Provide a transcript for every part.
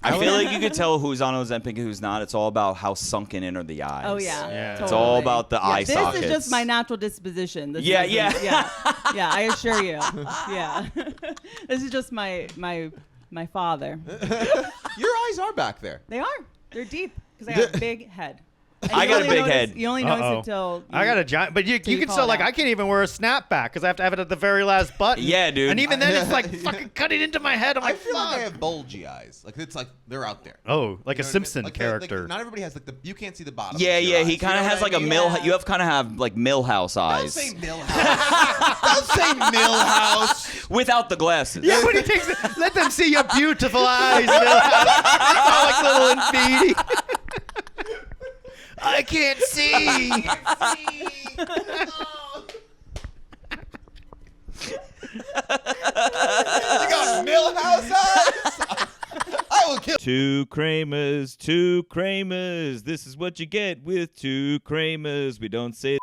I feel like you could tell who's on Ozempic and who's not. It's all about how sunken in are the eyes. Oh yeah. It's all about the eye sockets. This is just my natural disposition. This yeah. Yeah, I assure you. Yeah. This is just my father. Your eyes are back there. They are. They're deep because I have a big head. I got a big head. You only notice it till I got a giant, but you can still like I can't even wear a snapback because I have to have it at the very last button. Yeah, dude. And even then, it's like fucking cutting into my head. I'm like, I feel like I have bulgy eyes. Like it's like they're out there. Oh, like You a know what I mean? Simpson Like character. not everybody has like you can't see the bottom. Yeah, of your eyes. he kind of You know has what like I a mean? You kind of have like Millhouse eyes. Don't say Millhouse. Don't say Millhouse. Without the glasses. Yeah, when he takes it, let them see your beautiful eyes. It's all like little Infinity. I can't see. You got Millhouse eyes. I will kill. Two Kramers, two Kramers. This is what you get with two Kramers. We don't say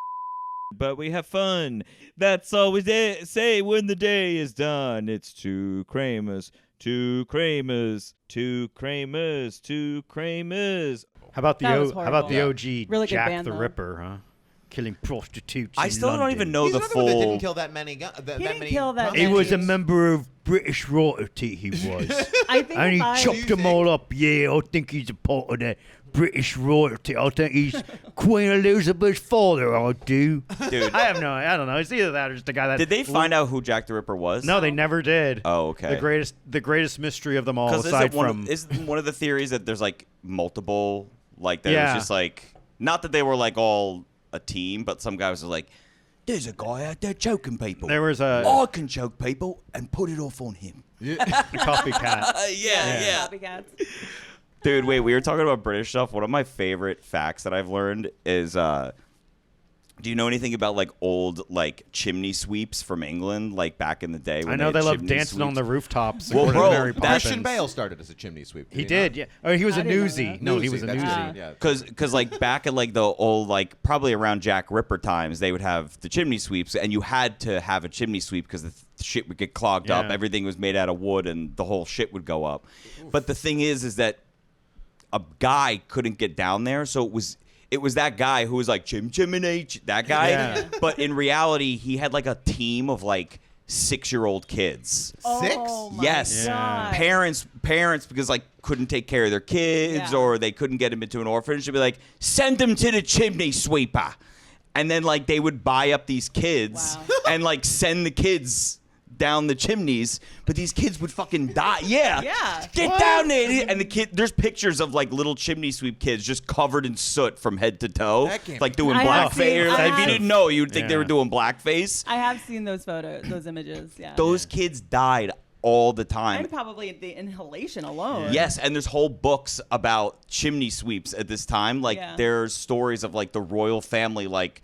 but we have fun. That's all we say when the day is done. It's two Kramers, two Kramers, two Kramers, two Kramers. How about the OG Really good Jack band, the though. Ripper, huh? Killing prostitutes. I in still don't London. even know He's the another one that didn't full. kill that many. He didn't kill that He many. was a member of British royalty. He was, I think and he if I- chopped them all up. Yeah, I think he's a part of the British royalty. I think he's Queen Elizabeth's father. I do. Dude, I don't know. It's either that or just the guy that. did they find out who Jack the Ripper was? No, they never did. Oh, okay. The greatest mystery of them all, Because aside from. is one of the theories that there's like multiple, like that Yeah. it was just like, not that they were like all a team, but some guys were like, there's a guy out there choking people. There was a I can choke people and put it off on him. copycat. Yeah. Copycats. Dude, wait, we were talking about British stuff. One of my favorite facts that I've learned is, do you know anything about like old like chimney sweeps from England, like back in the day? When I know they loved chimney dancing on sweeps? the rooftops. Well, according to bro, Mary that's- Christian Poppins. Bale started as a chimney sweep. He did did, yeah. Oh, he was I a didn't know newsie. that. No, he was a that's newsie. right, yeah. Because like back in like the old like probably around Jack Ripper times, they would have the chimney sweeps, and you had to have a chimney sweep because the shit would get clogged up. Yeah. Everything was made out of wood, and the whole shit would go up. But the thing is that a guy couldn't get down there, so it was that guy who was like that guy. Yeah. But in reality, he had like a team of like 6-year-old kids. Oh, my Yes. God. Parents because like couldn't take care of their kids Yeah. or they couldn't get them into an orphanage. They'd be like, send them to the chimney sweeper. And then like they would buy up these kids Wow. and like send the kids down the chimneys, but these kids would fucking die. Yeah. Yeah. Get down there. And there's pictures of like little chimney sweep kids just covered in soot from head to toe. That can't Like be doing I have seen- blackface. I If you have- didn't know, you would think they Yeah. were doing blackface. I have seen those those images. Yeah. Those kids died all the time. And probably the inhalation alone. Yes, and there's whole books about chimney sweeps at this time. Like Yeah. there's stories of like the royal family like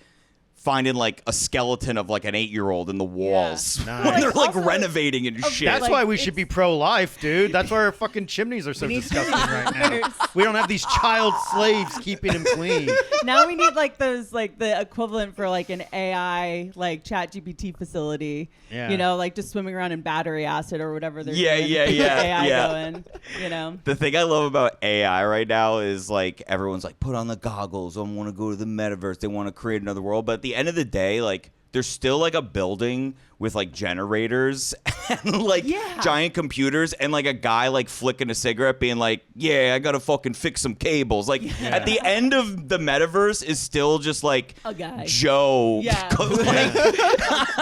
finding like a skeleton of like an 8-year-old in the walls Nice. when they're like Also- renovating and shit. That's Like, why we should it's- be pro-life, dude. That's why our fucking chimneys are so We need disgusting right now. cleaners. We don't have these child slaves keeping them clean. Now we need like those like the equivalent for like an AI like chat GPT facility. Yeah. You know, like just swimming around in battery acid or whatever they're Yeah, doing. yeah, to keep yeah, AI yeah. going. You know. The thing I love about AI right now is like everyone's like, put on the goggles. I want to go to the metaverse. They want to create another world. But at the end of the day, like there's still like a building with like generators and like Yeah. giant computers and like a guy like flicking a cigarette being like, yeah, I got to fucking fix some cables. Like at the end of the metaverse is still just like A guy. Joe Yeah.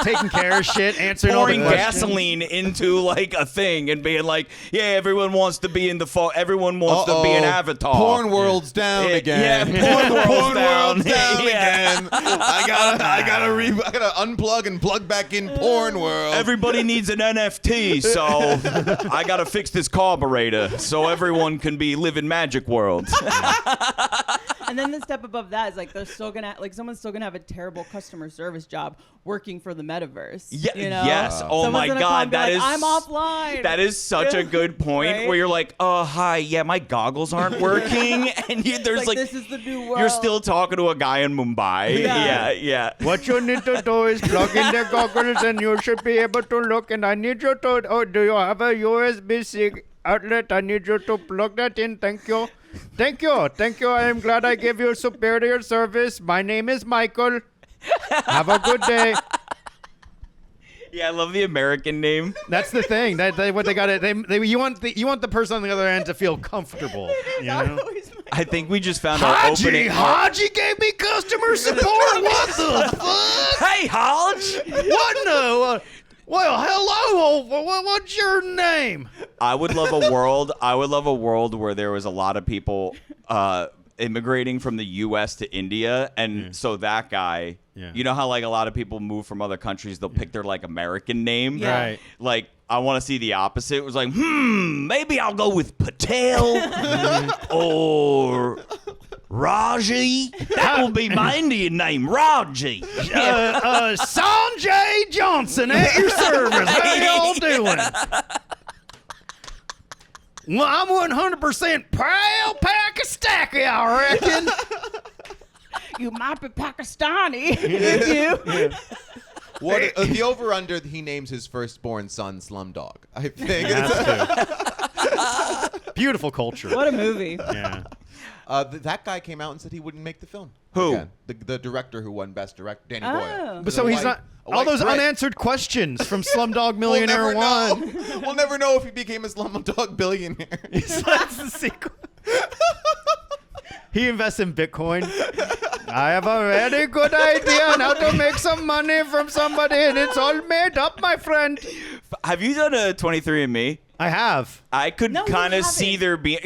Taking care of shit, answering all the pouring questions. gasoline into like a thing and being like, yeah, everyone wants to be in the everyone wants to be an avatar. Porn world's down Yeah, again. yeah, porn world's Porn down. world's down Yeah. again. I gotta unplug and plug back in porn world. Everybody needs an NFT, so I gotta fix this carburetor so everyone can be living magic world. And then the step above that is like they're still gonna like someone's still gonna have a terrible customer service job working for the metaverse. Yeah, you know? yes. Oh Someone's my gonna call God, and be that like, is I'm offline. That is such a good point. Right? Where you're like, hi, yeah, my goggles aren't working, and there's like this is the new world. you're still talking to a guy in Mumbai. Yeah. Yeah. What you need to do is plug in the goggles and you should be able to look. And I need you to, do you have a USB-C outlet. I need you to plug that in. Thank you. Thank you. Thank you. I am glad I gave you superior service. My name is Michael. Have a good day. Yeah, I love the American name. That's the thing. What they got it. You want the person on the other end to feel comfortable. You know? I think we just found our opening. Haji gave me customer support. What the fuck? Hey, Hodge. What no? Well, hello. What's your name? I would love a world where there was a lot of people immigrating from the U.S. to India, and so that guy. Yeah. You know how like a lot of people move from other countries, they'll pick their like American name. Yeah. Right. Like I want to see the opposite. It was like, maybe I'll go with Patel or Raji. That will be my Indian name, Raji. Sanjay Johnson at your service. How y'all doing? Well, I'm 100% proud Pakistani, I reckon. You might be Pakistani. You. What the over/under? He names his firstborn son Slumdog. I think. Beautiful culture. What a movie. Yeah. That guy came out and said he wouldn't make the film. Who? Again, the director who won Best Director, Danny Boyle. But so he's not. All those unanswered questions from Slumdog Millionaire 1. We'll never know if he became a Slumdog billionaire. That's the sequel. He invests in Bitcoin. I have a very good idea on how to make some money from somebody, and it's all made up, my friend. Have you done a 23andMe? I have. I could No, you kind of haven't. see there being.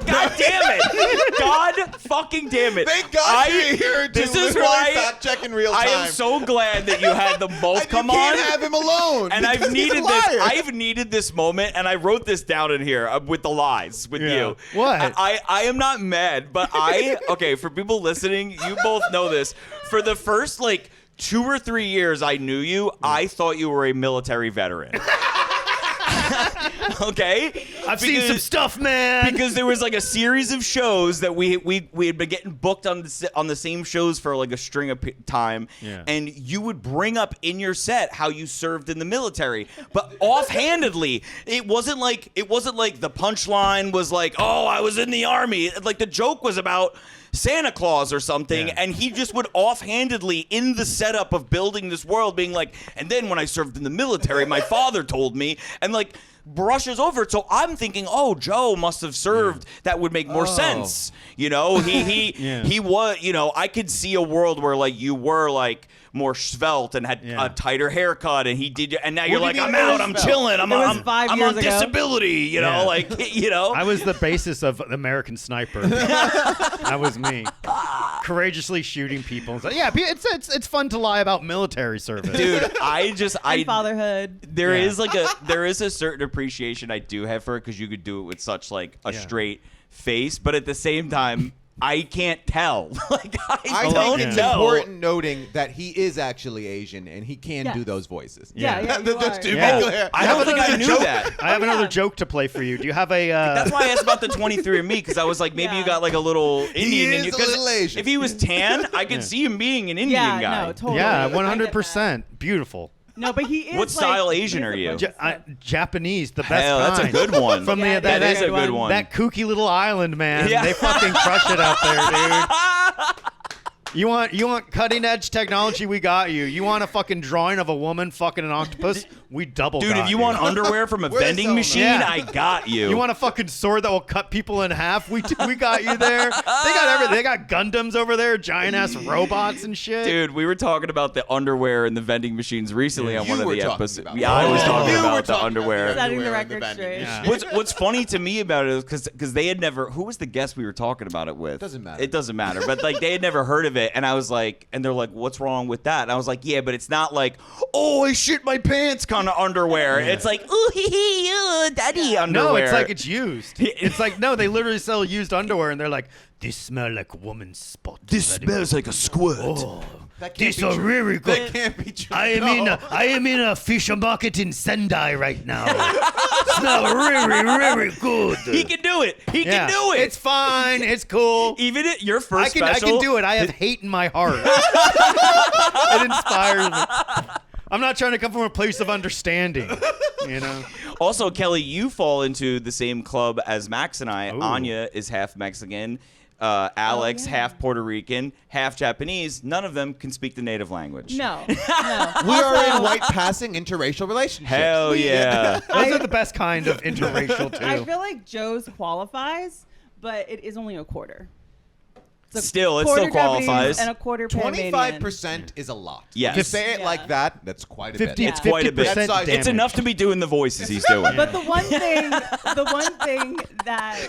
God damn it! God fucking damn it! Thank God you're here to This is literally why fact check in real time. I am so glad that you had them both come you can't on. have him alone. And I've because he's a needed this. liar. I've needed this moment, and I wrote this down in here with the lies with you. What? I am not mad, but okay. For people listening, you both know this. For the first like 2 or 3 years I knew you, I thought you were a military veteran. Okay, I've seen some stuff, man. because there was like a series of shows that we had been getting booked on the same shows for like a string of time, and you would bring up in your set how you served in the military, but offhandedly. It wasn't like the punchline was like, oh, I was in the army. Like the joke was about Santa Claus or something, and he just would offhandedly, in the setup of building this world, being like, and then when I served in the military, my father told me, and like brushes over it. So I'm thinking, oh, Joe must have served. That would make more sense. You know, he was, you know, I could see a world where like you were like more svelte and had a tighter haircut, and he did, and now you're like, I'm out, I'm chilling, I'm on disability, you know, like, you know. I was the basis of American Sniper. That was me, courageously shooting people. So, yeah, it's fun to lie about military service, Dude. And fatherhood. There is a certain appreciation I do have for it because you could do it with such like a straight face, but at the same time, I can't tell. Like I don't think it's know. important noting that he is actually Asian and he can do those voices. Yeah, you Just to be are. clear. I don't think I knew that. I have another joke to play for you. Do you have a? That's why I asked about the 23andMe, because I was like, maybe you got like a little Indian in you. is a little Asian. If he was tan, I could see him being an Indian guy. No, totally. Yeah, I get that. 100%. Beautiful. No, but he is. What style Asian are you? Japanese, the best Hell, that's a kind. good one. From Yeah, that is a good one. That kooky little island, man. Yeah. They fucking crush it out there, dude. You want cutting edge technology? We got you. You want a fucking drawing of a woman fucking an octopus? We double Dude, got if you want underwear from a We're vending selling machine, Yeah. I got you. You want a fucking sword that will cut people in half? We got you there. They got everything. They got Gundams over there, giant ass robots and shit. Dude, we were talking about the underwear and the vending machines recently on You one of were the talking episodes. about Yeah, I was it. talking You were about the talking underwear. about Setting the underwear record and vending straight. machine. What's funny to me about it is because they had never. Who was the guest we were talking about it with? Doesn't matter. It doesn't matter. But like they had never heard of it, and I was like, and they're like, "What's wrong with that?" And I was like, "Yeah, but it's not like, oh, I shit my pants kind of underwear. It's like, ooh, hee hee, daddy underwear." No, it's like it's used. It's like, no, they literally sell used underwear, and they're like, this smell like a woman's spot. This smells like a squirt. Oh, That can't this be are true. very good. That can't be true. I am in a fish market in Sendai right now. Smell very, very good. He can do it. He can do it. It's fine. It's cool. Even at your first I special. can do it. I have hate in my heart. It inspires me. I'm not trying to come from a place of understanding. You know. Also, Kelly, you fall into the same club as Max and I. Ooh. Anya is half Mexican. Alex, half Puerto Rican, half Japanese. None of them can speak the native language. No. We are in white passing interracial relationships. Hell yeah. Those are the best kind of interracial too. I feel like Joe's qualifies, but it is only a quarter. It's a Still, it quarter still qualifies. Japanese and a quarter Panamanian. 25% is a lot. Yes. To say it Yeah. like that, that's quite a 50, bit. It's quite a bit. 50% That's It's enough to be doing the voices he's doing. But the one thing that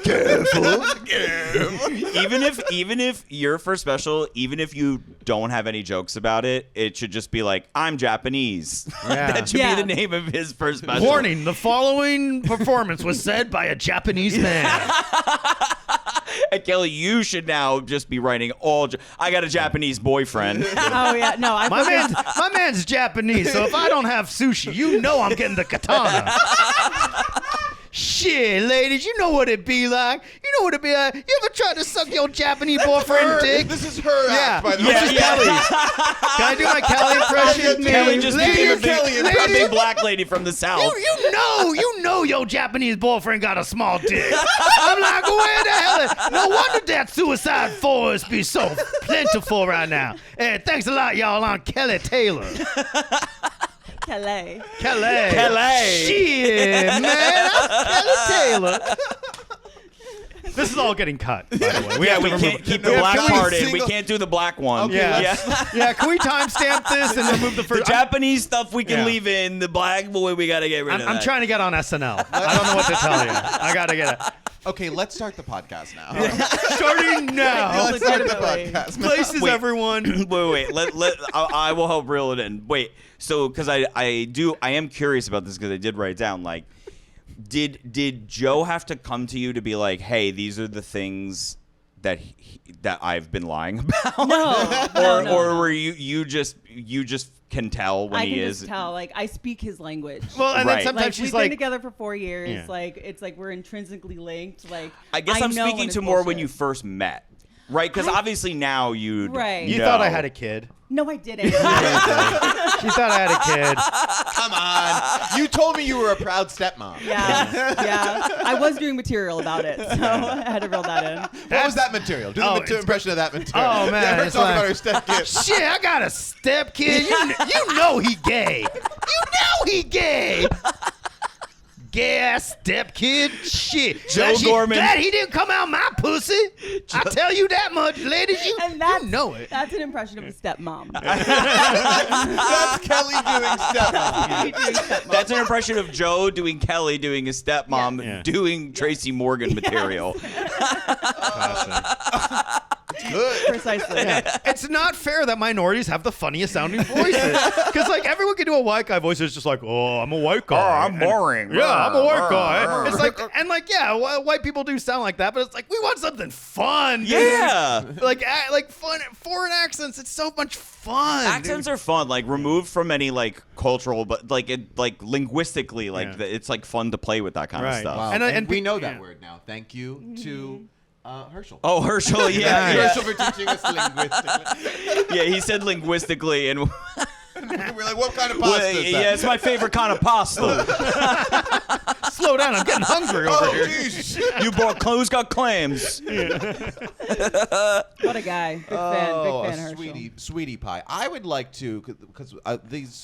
even if your first special, even if you don't have any jokes about it, it should just be like, I'm Japanese. Yeah. That should Yeah. be the name of his first special. Warning: the following performance was said by a Japanese man. And Kelly, you should now just be writing all. I got a Japanese boyfriend. oh yeah, no, I My man's Japanese, so if I don't have sushi, you know I'm getting the katana. Shit, ladies, you know what it be like. You know what it be like. You ever tried to suck your Japanese boyfriend dick? This is her Yeah, act, by the way. this is Kelly. Can I do my Kelly impression? Kelly just became a Kelly big, a big black lady from the south. You know your Japanese boyfriend got a small dick. I'm like, where the hell is... No wonder that suicide force be so plentiful right now. Hey, thanks a lot, y'all. I'm Kelly Taylor. Calais. Kelly. Shit, man. I'm Kelly Taylor. This is all getting cut, by the way. We have to can't keep the black can we part in. We single- can't do the black one. Okay, Yeah. Can we timestamp this and remove the The first... Japanese stuff we can Yeah. leave in. The black boy, we got to get rid of I'm that. trying to get on SNL. I don't know what to tell you. I got to get it. Okay, let's start the podcast now. Starting now. Let's start the Legitimately. podcast now. Places, Wait. everyone. wait. I will help reel it in. Wait. So, because I am curious about this because I did write it down. Like, did Joe have to come to you to be like, hey, these are the things that I've been lying about? No, or were you just can tell when I he can is just tell. Like I speak his language. Well, and Right. then sometimes like she's we've like, been together for 4 years. Yeah. Like it's like we're intrinsically linked. Like I guess I'm know speaking when to it's more when bullshit. you first met, right? Because obviously now you Right. you thought I had a kid. No, I didn't. She thought I had a kid. Come on. You told me you were a proud stepmom. yeah. I was doing material about it, so I had to reel that in. What was that material? Do the Oh, it's- impression of that material. Oh, man, Never it's talk like- about her stepkid. Shit, I got a step kid. You know he gay. You know he gay. Gay ass step kid. Shit. Joe Gorman. Glad he didn't come out my pussy. I tell you that much, ladies. You know it. That's an impression of a stepmom. That's Kelly doing stepmom. That's an impression of Joe doing Kelly doing his stepmom Yeah. doing Tracy Morgan material. Good. Precisely. It's not fair that minorities have the funniest sounding voices. Because, like, everyone can do a white guy voice. It's just like, oh, I'm a white guy. Oh, I'm And- boring. Yeah, I'm a white guy. Brr. It's like, and like, yeah, white people do sound like that, but it's like, we want something fun. Dude. Yeah. Like fun, foreign accents. It's so much fun. Accents are fun, like removed from any like cultural, but like linguistically, like Yeah. it's like fun to play with that kind of Right. stuff. Wow. And, And, we pe- know that yeah. word now. Thank you to Herschel. Oh, Herschel, yeah, Herschel for teaching us linguistically. yeah. He said linguistically, and We're like, what kind of pasta is that? yeah, it's my favorite kind of pasta. Slow down. I'm getting hungry over Oh, here. jeez. You bought who's got clams? What a guy. Big fan. Oh, Big fan, a Herschel. sweetie pie. I would like to, because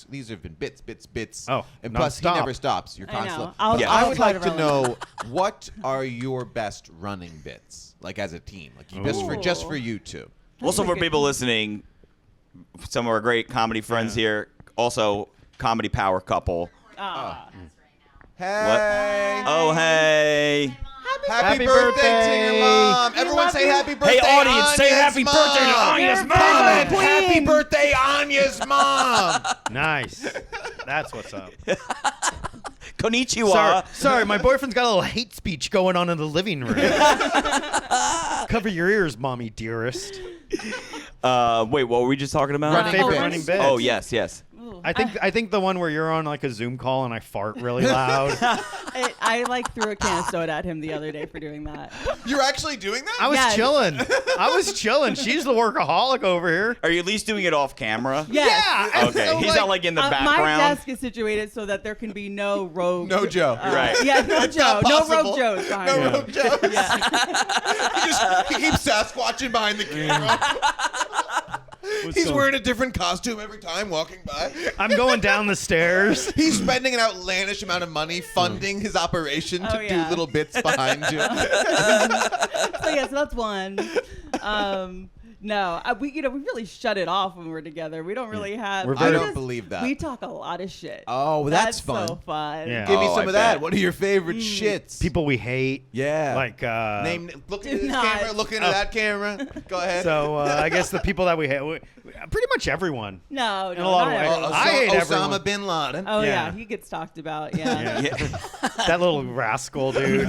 these have been bits. Oh, and plus he nonstop. never stops. You're I know. constantly. I'll- But I'll I would try like to to run know what are your best running bits, like as a team, like you, just for you two. Also, for people listening, some of our great comedy friends here, also comedy power couple. Hey. Oh, hey. Happy birthday to your mom. Everyone love say you. happy birthday. Hey, audience, say Anya's happy mom. birthday to Anya's You're mom. very Comment, happy queen. birthday, Anya's mom. Nice. That's what's up. Konnichiwa. Sorry, my boyfriend's got a little hate speech going on in the living room. Cover your ears, mommy dearest. Wait, what were we just talking about? Running Favorite bits. running bits. Oh, yes. I think the one where you're on like a Zoom call and I fart really loud. I like threw a can of soda at him the other day for doing that. You're actually doing that? I was Yes. chilling. I was chilling. She's the workaholic over here. Are you at least doing it off camera? Yes. Yeah. Okay. So, He's not like in the My background. desk is situated so that there can be no rogue. No Joe. Right. Yeah, no It's Joe. not No possible. rogue Joes behind No me. rogue Joe. Yeah. he keeps Sasquatching behind the camera. He's wearing a different costume every time walking by. I'm going down the stairs. He's spending an outlandish amount of money funding his operation to Oh, yeah. do little bits behind you. So yes, that's one. No, we really shut it off when we're together. We don't really have. We're I very- don't believe that. We talk a lot of shit. Oh, that's fun. So fun. Yeah. Give me Oh, some I of that. bet. What are your favorite shits? People we hate. Yeah. Like, Looking Do at this not. camera, looking at that camera. Go ahead. so I guess the people that we hate, pretty much everyone. No, In a lot not of ways. everyone. I hate Osama everyone. bin Laden. Oh yeah. Yeah. He gets talked about. Yeah. Yeah. That little rascal, dude.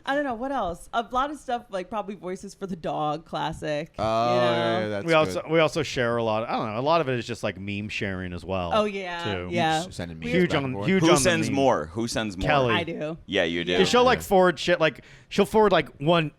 I don't know what else. A lot of stuff like probably Voices for the Dog, classic. Oh, you know? yeah, that's we also share a lot. I don't know. A lot of it is just like meme sharing as well. Oh yeah, too. yeah. Sending me Huge back on and forth. huge Who on sends the meme. more? Who sends more? Kelly. I do. Yeah, you do. 'Cause she'll like forward shit, like she'll forward like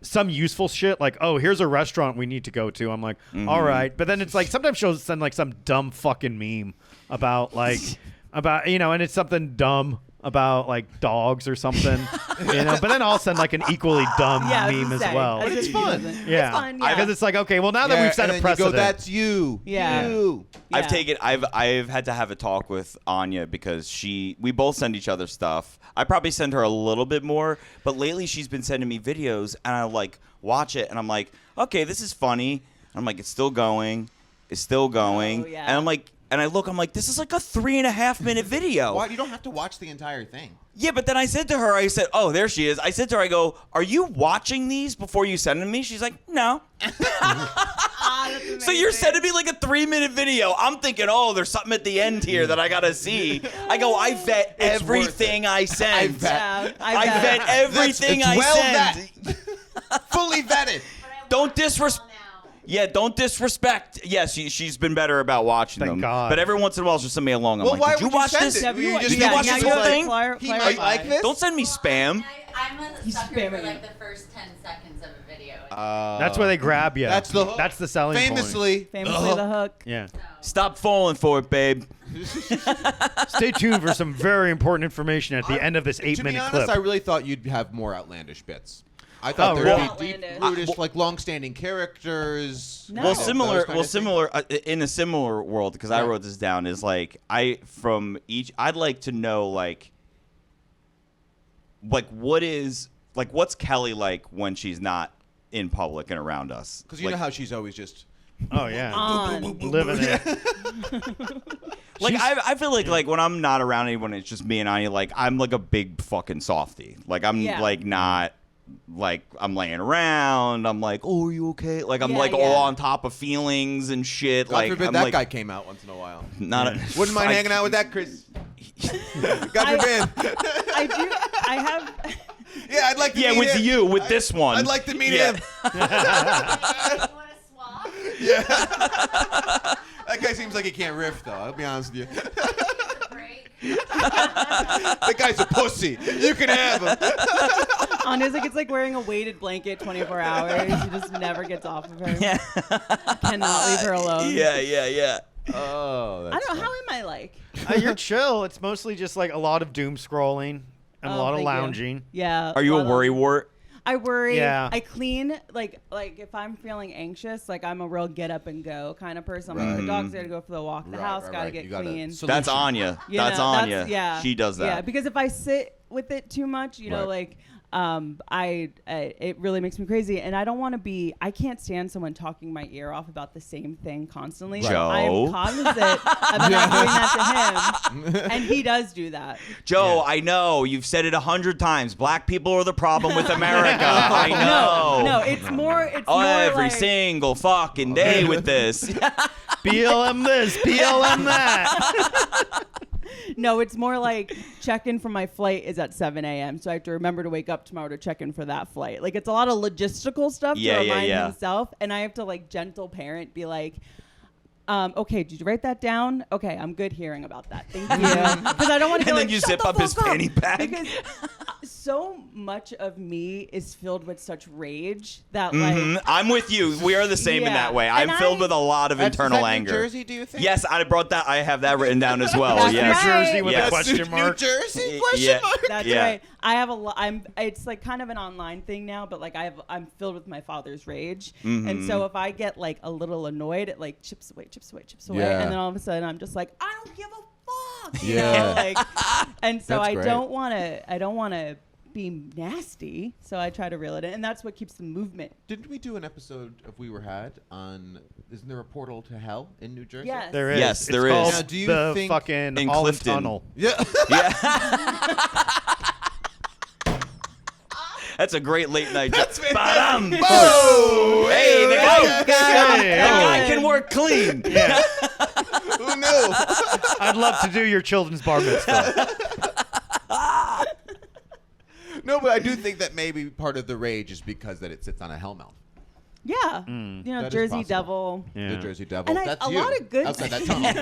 some useful shit, like, oh, here's a restaurant we need to go to. I'm like, all right, but then it's like sometimes she'll send like some dumb fucking meme about and it's something dumb about like dogs or something, But then I'll send like an equally dumb Yeah, I was meme gonna as say, well. as if It's he fun. doesn't. Yeah, It's fun, yeah. because it's like, okay, well now that Yeah, we've set and a then precedent, You go, that's you. Yeah. You. I've Yeah. taken. I've had to have a talk with Anya because we both send each other stuff. I probably send her a little bit more, but lately she's been sending me videos, and I like watch it, and I'm like, okay, this is funny. And I'm like, it's still going, Oh, yeah. and I'm like, and I look, I'm like, this is like a 3.5 minute video. Why? You don't have to watch the entire thing. Yeah, but then I said to her, I said, oh, there she is. I said to her, I go, are you watching these before you send them to me? She's like, no. So you're sending me like a 3-minute video. I'm thinking, oh, there's something at the end here that I got to see. I go, I vet It's everything I send. Yeah, I vet everything It's I well send. Fully vetted. Don't disrespect. Yeah, don't disrespect. Yes, she's been better about watching Thank them. God. But every once in a while, she'll send me along. I'm Well, like, why did you would you watch send this? it? Have you, just you watch now this you whole gotta thing? He might like this. Don't send me spam. I'm a He's sucker for spamming like it. the first 10 seconds of a video. that's where they grab you. That's the hook. That's the selling point. Famously. the hook. Yeah. Stop falling for it, babe. Stay tuned for some very important information at the end of this To be 8-minute honest, clip. I really thought you'd have more outlandish bits. I thought Oh, there really? would be deep, Outlandish. rootish, like long-standing characters. No. Well, those similar. kind Well, of things. similar in a similar world because I Yeah. wrote this down. Is like I'd like to know like what's Kelly like when she's not in public and around us? Because you know how she's always just. Oh yeah, On. living it. like she's- I feel like when I'm not around anyone, it's just me and Anya. Like I'm like a big fucking softie. Like I'm Yeah. like not. Like I'm laying around, I'm like, "Oh, are you okay?" Like I'm Yeah, like yeah. all on top of feelings and shit. God like forbid I'm that like, guy came out once in a while. Not Wouldn't mind hanging out with that Chris. God forbid. I do. I have. Yeah, I'd like to Yeah, meet with him. you, with this one. I'd like to meet Yeah. him. You want to swap? Yeah. That guy seems like he can't riff, though. I'll be honest with you. Break. That guy's a pussy. You can have him. Anya's like, it's like wearing a weighted blanket 24 hours. He just never gets off of her. Yeah. Cannot leave her alone. Yeah. Oh, I that's don't know. How am I like? You're chill. It's mostly just like a lot of doom scrolling and a Oh, lot of thank you. lounging. Yeah. Are you a lot of- worrywart? I worry. Yeah. I clean like if I'm feeling anxious, like I'm a real get up and go kind of person. Like, Right. the dog's there to go for the walk. The house gotta get You gotta clean. That's Anya. You That's know, Anya. yeah. She does that. Yeah, because if I sit with it too much, you know, Right. like it really makes me crazy, and I don't want to be. I can't stand someone talking my ear off about the same thing constantly. Right. So I'm Joe. cognizant about not doing that to him, and he does do that. Joe, I know you've said it 100 times. Black people are the problem with America. I know. No, it's more. It's Oh, more every like, single fucking day with this. BLM this, BLM that. No, it's more like check-in for my flight is at 7 a.m. So I have to remember to wake up tomorrow to check in for that flight. Like it's a lot of logistical stuff Yeah, to yeah, remind yeah. himself, and I have to like gentle parent be like, Okay, did you write that down? Okay, I'm good hearing about that. Thank you. Because I don't want to. And then you zip up his fanny pack. Because so much of me is filled with such rage that I'm with you. We are the same in that way. I'm filled with a lot of internal is that anger. New Jersey, do you think? Yes, I brought that. I have that written down as well. That's Yes. right. New Jersey with Yes. a question mark. New Jersey? Yeah. Question mark? That's Yeah. right. I have a lot. It's like kind of an online thing now, but like I'm filled with my father's rage, and so if I get like a little annoyed, it like chips away, Yeah. and then all of a sudden I'm just like, I don't give a fuck. You Yeah. know, like, and so That's I great. don't want to be nasty, so I try to reel it in, and that's what keeps the movement. Didn't we do an episode of We Were Had on? Isn't there a portal to hell in New Jersey? Yes. There is. Yes, It's there is. called Now, do you the think- fucking In Holland Clifton. Tunnel. Yeah. That's a great late night. That's joke. fantastic. Ba-dum. Whoa! Hey, the guy, Hey, the oh. guy can work clean. Yeah. Who knew? I'd love to do your children's bar mitzvah. No, but I do think that maybe part of the rage is because that it sits on a hellmouth. Yeah, you know, That is Jersey possible. Devil. Yeah. The Jersey Devil. And That's a you. lot of good- outside that tunnel.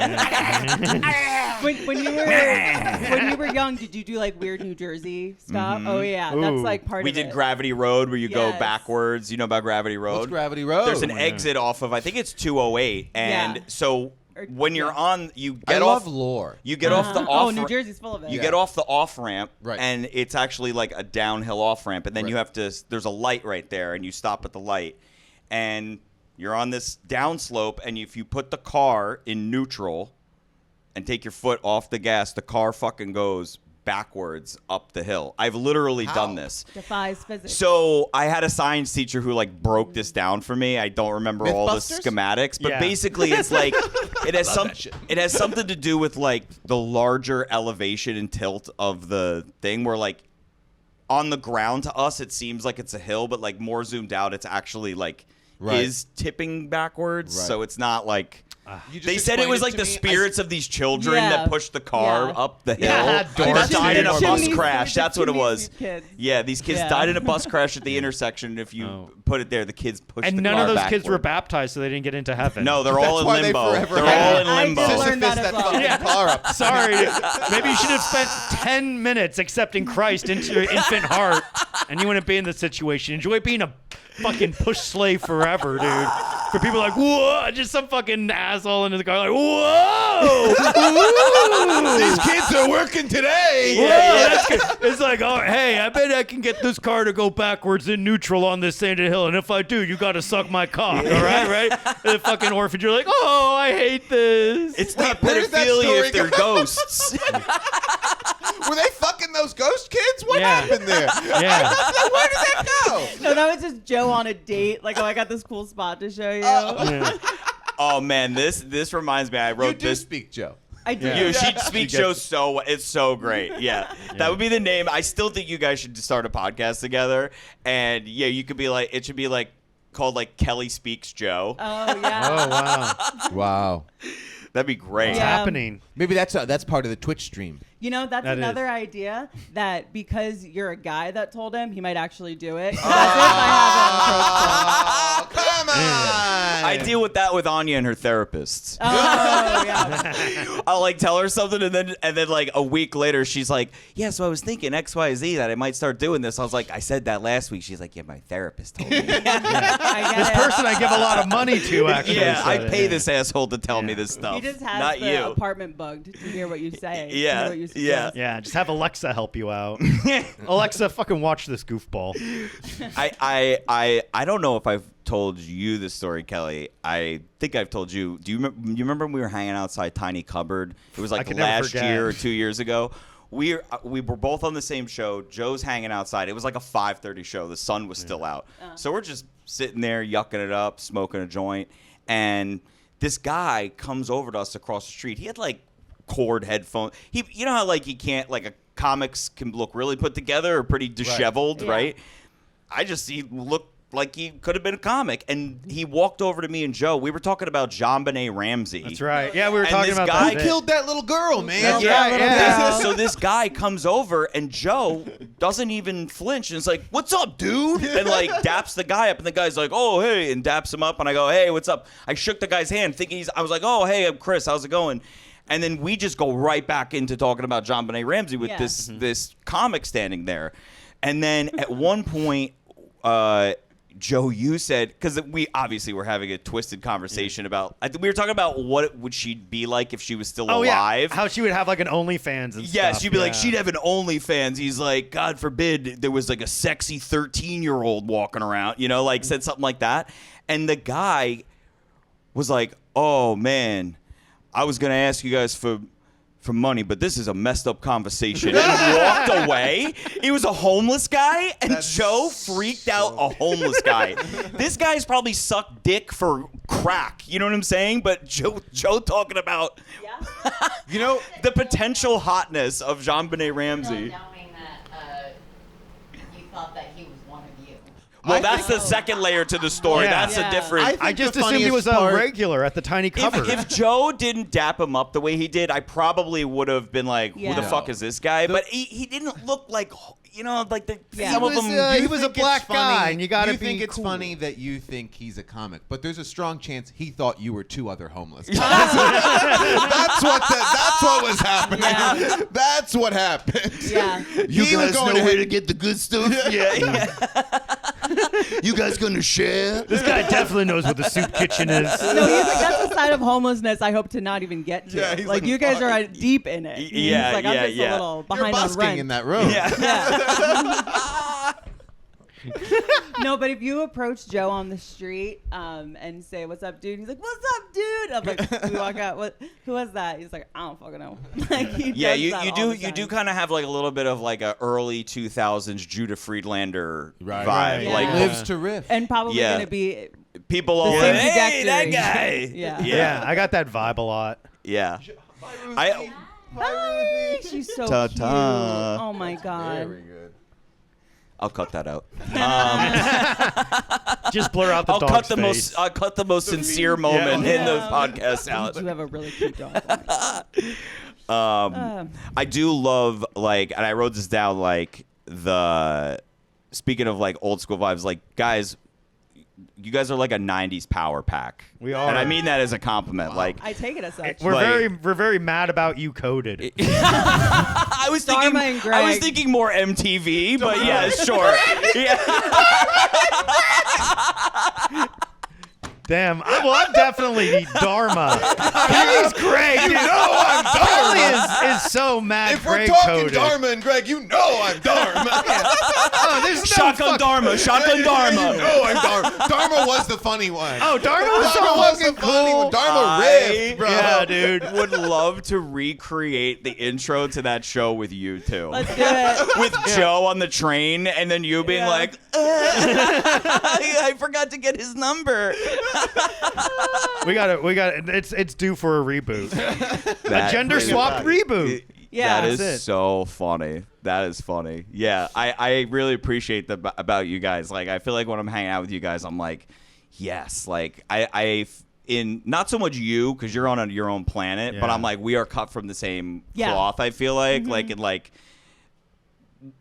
when you were young, did you do like weird New Jersey stuff? Oh yeah, that's Ooh. like part We of did it. Gravity Road where you go Yes. backwards. You know about Gravity Road? What's Gravity Road? There's an exit off of, I think it's 208. And Yeah. so Or- when you're yeah. on, you I get love off. lore. You get off the Oh, off. New Jersey's full of it. You Yeah. get off the off ramp, Right. and it's actually like a downhill off ramp, and then you Right. have to. There's a light right there, and you stop at the light, and you're on this downslope, and if you put the car in neutral, and take your foot off the gas, the car fucking goes backwards up the hill. I've literally done this. Defies physics. So I had a science teacher who like broke this down for me. I don't remember all the Mythbusters? schematics, but Yeah. basically it's like it has something to do with like the larger elevation and tilt of the thing where like on the ground to us it seems like it's a hill, but like more zoomed out it's actually like Right. is tipping backwards. Right. So it's not like You just they said it explained was like to the me. spirits of these children Yeah. that pushed the car Yeah. up the hill. Yeah, They dorks, died in a dude. bus Chimneys- crash. the That's what it chimneys, was. these kids. Yeah, these kids Yeah. died in a bus crash at the intersection. If you Oh. put it there, the kids pushed And the none car of those backward. kids were baptized, so they didn't get into heaven. No, they're all in why they limbo. forever They're had all in I limbo. did learn Sisyphus that that as well. fucking car up. Sorry. Maybe you should have spent 10 minutes accepting Christ into your infant heart, and you wouldn't be in this situation. Enjoy being a fucking push slave forever, dude. For people like, whoa, just some fucking asshole into the car, like, whoa! These kids are working today. Whoa, that's good. It's like, oh, hey, I bet I can get this car to go backwards in neutral on this sanded hill, and if I do, you got to suck my cock, all right, right? And the fucking orphanage, you're like, oh, I hate this. It's not where did that pedophilia story if they're go? ghosts. Were they fucking those ghost kids? What Yeah. happened there? Yeah. Where did that go? No, that was just Joe on a date. Like, oh, I got this cool spot to show you. Yeah. Oh man, this reminds me. I You wrote do this. speak, Joe. I do. Yeah. She speaks She show gets- so it's so great. Yeah. That would be the name. I still think you guys should start a podcast together. And yeah, you could be like it should be like called like Kelly Speaks Joe. Oh yeah. Oh, wow. Wow. That'd be great. What's Yeah. happening? Maybe that's part of the Twitch stream. You know, that's That another is. idea that because you're a guy that told him, he might actually do it. 'Cause I Oh, come on. I deal with that with Anya and her therapists. haven't approached him. Oh yeah. I'll like tell her something and then like a week later she's like, yeah, so I was thinking XYZ that I might start doing this. I was like, I said that last week. She's like, yeah, my therapist told me. I get This it. person I give a lot of money to, actually. Yeah, I said it. pay this asshole to tell me Yeah. this stuff. He just has not the you. apartment bugged to hear what you say. to Yeah, hear what you yeah. suggest. Yeah, just have Alexa help you out. Alexa, fucking watch this goofball. I don't know if I've told you this story, Kelly. I think I've told you. Do you remember when we were hanging outside Tiny Cupboard? It was I like can never last forget. year or 2 years ago. We were both on the same show. Joe's hanging outside. It was like a 5:30 show. The sun was still out. So we're just sitting there yucking it up, smoking a joint, and this guy comes over to us across the street. He had like cord headphones. You know how like you can't like a comics can look really put together or pretty disheveled, Yeah. right? I just looked like he could have been a comic. And he walked over to me and Joe. We were talking about JonBenet Ramsey. That's right. Yeah, we were And talking this about guy that. Who killed that little girl, man? That's Yeah, right. little Yeah. girl. So this guy comes over and Joe doesn't even flinch and is like, "What's up, dude?" And like daps the guy up, and the guy's like, "Oh, hey," and daps him up, and I go, "Hey, what's up?" I shook the guy's hand, thinking I was like, "Oh, hey, I'm Chris. How's it going?" And then we just go right back into talking about JonBenet Ramsey with Yeah. this comic standing there, and then at one point, Joe, you said, because we obviously were having a twisted conversation about. I think we were talking about what would she be like if she was still alive. How she would have like an OnlyFans and stuff. Yes, she'd be like, Yeah. she'd have an OnlyFans. He's like, God forbid there was like a sexy 13-year-old walking around, you know, like said something like that. And the guy was like, "Oh man, I was gonna ask you guys for money, but this is a messed up conversation," and walked away. He was a homeless guy, and Joe freaked out a homeless guy. This guy's probably sucked dick for crack. You know what I'm saying? But Joe talking about You know, the potential hotness of JonBenet Ramsey. Knowing that you thought that he was one of you. Well, I that's think- the second layer to the story. Yeah. That's Yeah. a different. I I just the assumed he was funniest part- a regular at the tiny cupboard. If Joe didn't dap him up the way he did, I probably would have been like, "Who the Yeah. fuck is this guy?" But he didn't look like, you know, like the Yeah. some of them. he was a think it's black funny- guy, and you gotta You think be it's cool. funny that you think he's a comic, but there's a strong chance he thought you were two other homeless guys. That's what was happening. Yeah. That's what happened. Yeah. You was going ahead to get the good stuff? yeah. You guys gonna share? This guy definitely knows what the soup kitchen is. No, he's like, that's the side of homelessness I hope to not even get to. Yeah, he's like, like, you guys fuck. are deep in it. He's Yeah, like, yeah, I'm just yeah. a little You're behind on busking rent. in that room. Yeah. Yeah. No, but if you approach Joe on the street and say, "What's up, dude?" He's like, "What's up, dude?" I'm like, we walk out. Who was that? He's like, "I don't fucking know." Like, he Yeah, does you that all the do time. kind of have like a little bit of like a early 2000s Judah Friedlander Right. vibe. Right. Like Yeah. Lives to riff. and probably Yeah. gonna be people the all same like, "Hey, that trajectory." guy." Yeah. Yeah, I got that vibe a lot. Yeah. I Hi, she's so Ta-ta. cute. Oh my god. Very good. I'll cut that out. Just blur out the I'll dog's cut the face. most sincere moment in the Yeah. podcast out. You have a really cute dog. Oh my God. I do love like, and I wrote this down, like speaking of like old school vibes, like guys, you guys are like a 90s power pack. We are. And I mean that as a compliment. Like I take it as such. We're like- very mad about you coded. I was Dharma and thinking I was Greg. thinking more MTV, but yeah, sure. Yeah. Damn. I'm definitely Dharma. Kelly's Greg. You know I'm Dharma. Kelly is so mad. If we're Greg talking coded. Dharma and Greg, you know I'm Dharma. Oh, there's no Shotgun Dharma, Shotgun You Dharma. know I'm Dharma. Dharma was the funny one. Oh, Dharma was so Dharma was the fucking funny cool. one. Dharma riff, bro. Yeah, dude. Would love to recreate the intro to that show with you two. Let's do it. With Joe on the train, and then you being Yeah. like, I forgot to get his number. We got it. It's due for a reboot. A That gender really- swapped reboot. Yeah. that is That's it. so funny. That is funny. Yeah, I really appreciate about you guys. Like, I feel like when I'm hanging out with you guys, I'm like, yes. Like, I in not so much you because you're on your own planet, but Yeah. I'm like, we are cut from the same Yeah. cloth. I feel like in like.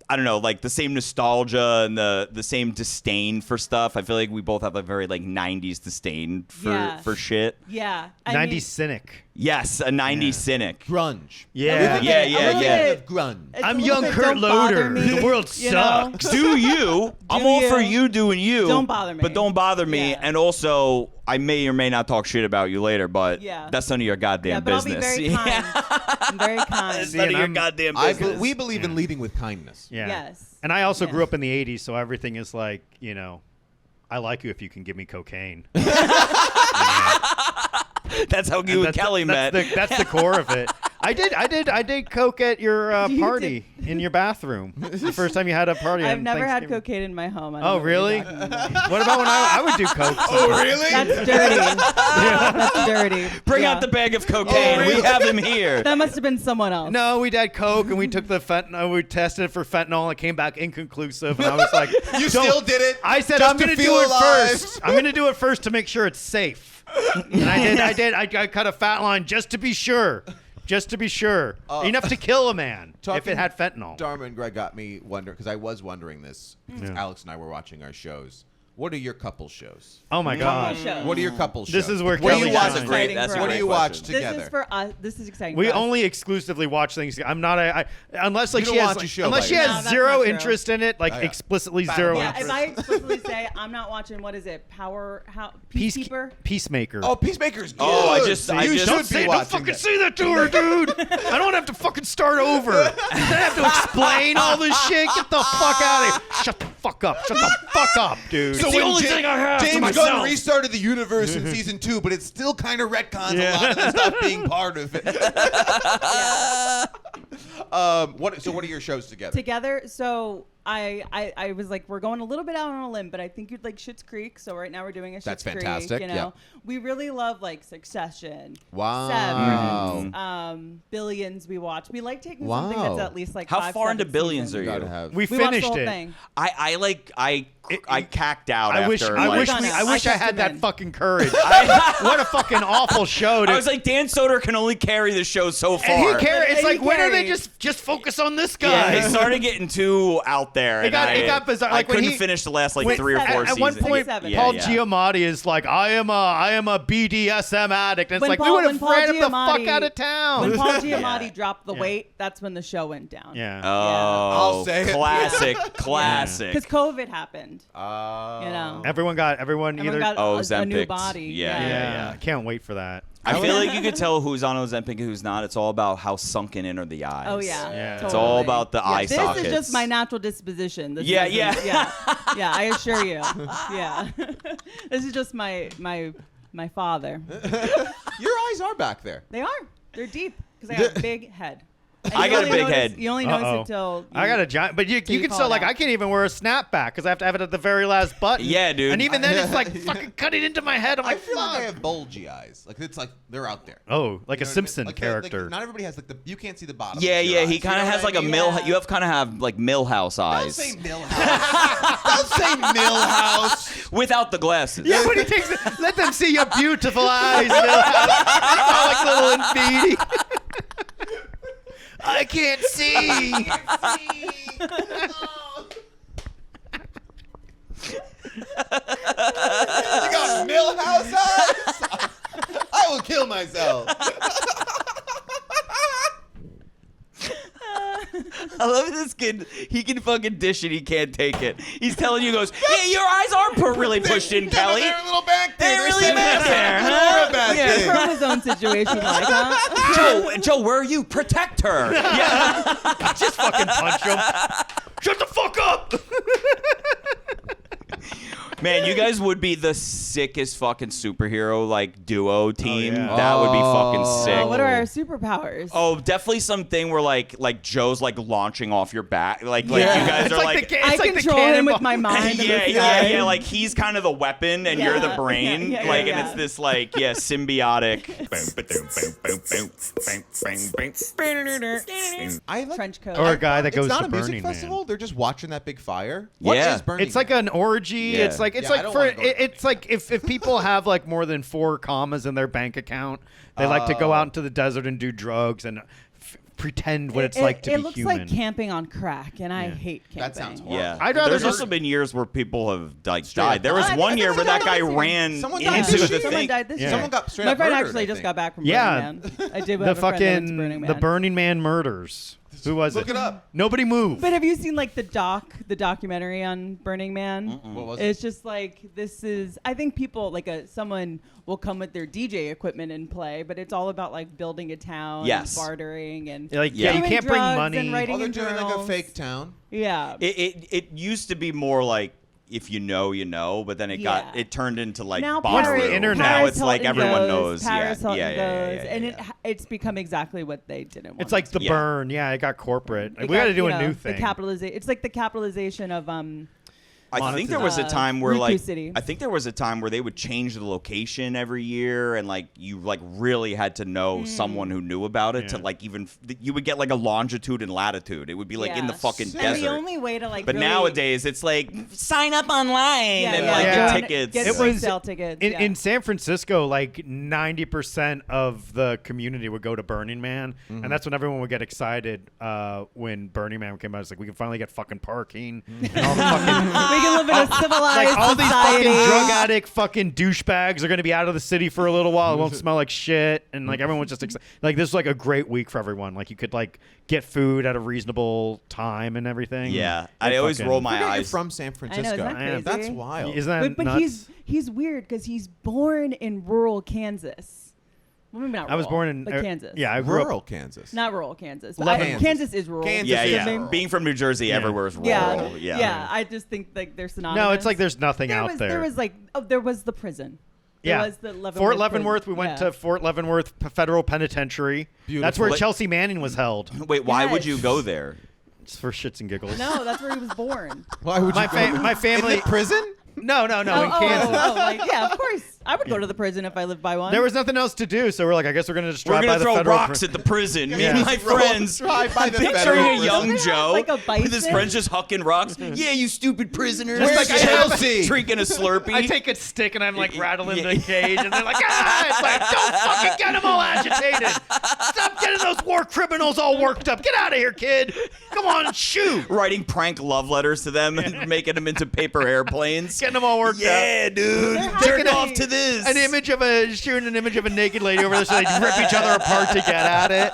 I don't know, like the same nostalgia and the same disdain for stuff. I feel like we both have a very like 90s disdain for shit. Yeah. I 90s mean, cynic. Yes, a 90s cynic. Grunge. Yeah. Yeah, a yeah, little yeah. bit- Grunge. it's I'm a little young bit, Kurt don't bother Loder. me, The world you know? sucks. Do you. I'm Do all for you. you doing you. Don't bother me. But don't bother me. Yeah. And also, I may or may not talk shit about you later, but Yeah. that's none of your goddamn Yeah, but business. I'll be very kind. I'm very kind. That's See, none of and your I'm- goddamn business. We believe in leading with kindness. Yeah. Yes. And I also Yeah. grew up in the 80s, so everything is like, you know, I like you if you can give me cocaine. That's how you and Kelly met. That's the core of it. I did coke at your party in your bathroom. The first time you had a party. I've on never had Thanksgiving. cocaine in my home. I don't Oh, know what really? you're talking about. What about when I would do coke? Oh, really? That's dirty. That's dirty. Bring Yeah. out the bag of cocaine. We have him here. That must have been someone else. No, we did coke and we took the fentanyl. We tested it for fentanyl and it came back inconclusive. And I was like, You still did it? I said just I'm going to feel do it alive. first. I'm going to do it first to make sure it's safe. And I did. I cut a fat line just to be sure. Just to be sure. Enough to kill a man if it had fentanyl. Dharma and Greg got me wondering, because I was wondering this. Because Alex and I were watching our shows. What are your couple shows? Oh my God. Shows. What are your couple shows? This is where what do Kelly you watch? shines. That's a What do great you watch question. together? This is for us. This is exciting. We for us. only exclusively watch things. I'm not unless like You don't she has watch a like, show unless by she yourself. has No, that's zero not true. interest in it, like yeah. explicitly Battle zero Royale. Yeah, if interest. I explicitly say I'm not watching, what is it? Peacekeeper? Peacemaker. Oh, Peacemaker's good. Oh, I you just- should be Don't watching fucking that. say that to her, dude. I don't have to fucking start over. I have to explain all this shit. Get the fuck out of here. Shut the fuck up. Shut the fuck up, dude. So It's the when only Ja- thing I have to James myself. Gunn restarted the universe in season 2, but it still kind of retcons a lot of the stuff being part of it. What are your shows together? Together. So I was like, we're going a little bit out on a limb, but I think you'd like Schitt's Creek. So right now we're doing a Schitt's That's Creek. fantastic, You know, yeah. we really love like Succession. Wow. Severance, Billions. We watch. We like taking Wow. something that's at least like How 5, far 7 into Billions seasons. are you? Gotta have. We We watched the finished whole it. thing. I cacked out I wish after. I like, wish We're we, gonna- I wish I I kept had him that in. fucking courage. What a fucking awful show. I was like, Dan Soder can only carry the show so far. and he carried. It's And he like, when are they carried. just focus on this Yeah, guy? it started getting too out there. It got bizarre. Like, I when couldn't he- finish the last like when- 3 or 4 at seasons. one point, Yeah, Paul yeah. Giamatti is like, I am a BDSM addict. And it's When like, Paul- we would when have Paul ran him the fuck Giamatti- out of town. When Paul Giamatti dropped the Yeah. weight, that's when the show went down. Yeah. Oh, I'll say it. classic, classic. Because COVID happened. Oh. You know. Everyone Everyone either. got Oh, a new Ozempic. body. Yeah. I can't wait for that. I feel like you could tell who's on Ozempic and who's not. It's all about how sunken in are the eyes. Oh yeah. Yeah. It's Totally. all about the eye This sockets. is just my natural disposition. This Yeah, isn't- yeah. yeah. I assure you. Yeah. This is just my father. Your eyes are back there. They are. They're deep because I got a big head. And I you got a only big notice- head. You only notice it till I got a giant, but you till you can call still it like out. I can't even wear a snapback because I have to have it at the very last button. Yeah, dude. And even then, it's like fucking cutting into my head. I'm I like, feel like I fuck. have bulgy eyes. Like it's like they're out there. Oh, like You a know what I mean? Simpson Like, character. not everybody has like the. You can't see the bottom. Yeah, of your yeah. He eyes. You kind of know has what like I a mean? Mill. You have kind of have like Millhouse Don't eyes say Millhouse. Don't say Millhouse. without the glasses. Yeah, but he takes it. Let them see your beautiful eyes. It's all like little and beady. I can't see. You got Millhouse eyes? I will kill myself. I love this kid. He can fucking dish it. He can't take it. He's telling you, he goes, yeah, your eyes are really pushed in, Yeah, but Kelly. they're a little back there. They're really back there, They're huh? back Yeah. there. from his own situation, like, huh? Joe, where are you? Protect her. Yeah. Just fucking punch him. Shut the fuck up. Man, you guys would be the sickest fucking superhero like duo team. yeah. That would be fucking sick. What are our superpowers? Oh, definitely something where like Joe's like launching off your back. Like you Yeah. guys It's are like like, the I it's like the control him cannonball. with my mind. and yeah, this yeah, guy. yeah. Like he's kind of the weapon and you're the Yeah. brain. Yeah, yeah, like, yeah. and it's this like, symbiotic. I like. Trench coat. Or a guy that It's goes not to a music Burning Man. festival. They're just watching that big fire. What What is is Burning It's like Man? an orgy. Yeah. It's like Yeah, I don't wanna go to it's like if people have like more than 4 commas in their bank account, they like to go out into the desert and do drugs and pretend what it's like to it be looks human. like camping on crack, and I hate camping. That sounds horrible. Yeah, I'd rather There's just- also been years where people have like Straight died. up There was died. one I year think where that someone guy died. ran Someone died into this the year. Someone thing. died this Yeah. year. Someone got straight My up friend murdered, actually I just think. got back from Yeah. Burning Man. I did the have a friend that went to Burning fucking Man. the Burning Man murders. Who was Look it up. Nobody moved. But have you seen like the documentary on Burning Man? What was it? It's just like this is. I think people like someone will come with their DJ equipment and play, but it's all about like building a town, Yes. and bartering, and Like, Yeah. you doing can't bring drugs money. and writing Oh, they're in doing like a journals. fake town. Yeah. It used to be more like if you know, you know, but then it turned into like now Bonnaroo. internet. Now it's Hilton like everyone goes, knows. Paris Hilton yeah, goes, and it's become exactly what they didn't want. It's like it the to Yeah. burn. Yeah, it got corporate. be. We got to It do got, a new the thing. It's like the capitalization of I think there was a time where Riku like City. I think there was a time where they would change the location every year, and like you like really had to know someone who knew about it to like even you would get like a longitude and latitude. It would be like in the fucking And desert. the only way to like But really, nowadays it's like sign up online and yeah, like yeah. get Join- tickets. Get It was- sale tickets. In San Francisco, like 90% of the community would go to Burning Man, and that's when everyone would get excited when Burning Man came out. It's like we can finally get fucking parking and all the fucking we can live in a civilized like all these society. fucking drug addict fucking douchebags are gonna be out of the city for a little while. It won't smell like shit, and like everyone was just excited. Like this was like a great week for everyone. Like you could like get food at a reasonable time and everything. Yeah, I always fucking- roll my Forget you're eyes. from San Francisco. isn't that crazy? That's wild. Isn't that But nuts? he's weird because he's born in rural Kansas. Well, maybe not rural, I was born in but Kansas. Yeah, I grew Rural up. Kansas. Not rural Kansas. But Kansas. Kansas is rural. Kansas Yeah, is yeah. rural. Being from New Jersey, everywhere is rural. Yeah. I just think like they're synonymous. No, it's like there's nothing there out was, there. There was like there was the prison. There was the Leavenworth Fort Leavenworth. prison. We went Yeah. to Fort Leavenworth Federal Penitentiary. Beautiful. That's where Like- Chelsea Manning was held. Wait, why would Yes. you go there? It's for shits and giggles. No, that's where he was born. Why would My you fa- go? my family- In the prison? No, in Kansas. Like, yeah, of course. I would go to the prison if I lived by one. There was nothing else to do, so we're like, I guess we're gonna just We're drive by gonna the throw federal rocks at the prison. Me Yeah. and my friends. Drive by the Picturing federal a young Doesn't it have, Joe like, a with his bison? friends just hucking rocks. Yeah, you stupid prisoners. Where's Like, Chelsea? drinking a Slurpee. I take a stick and I'm like rattling Yeah. the cage, and they're like, ah! It's like, don't fucking get them all agitated. Stop getting those war criminals all worked up. Get out of here, kid. Come on, shoot. Writing prank love letters to them and making them into paper airplanes. Getting them all worked up. Yeah, dude. Jerk Taking off to this. Shooting an image of a naked lady over there so they rip each other apart to get at it.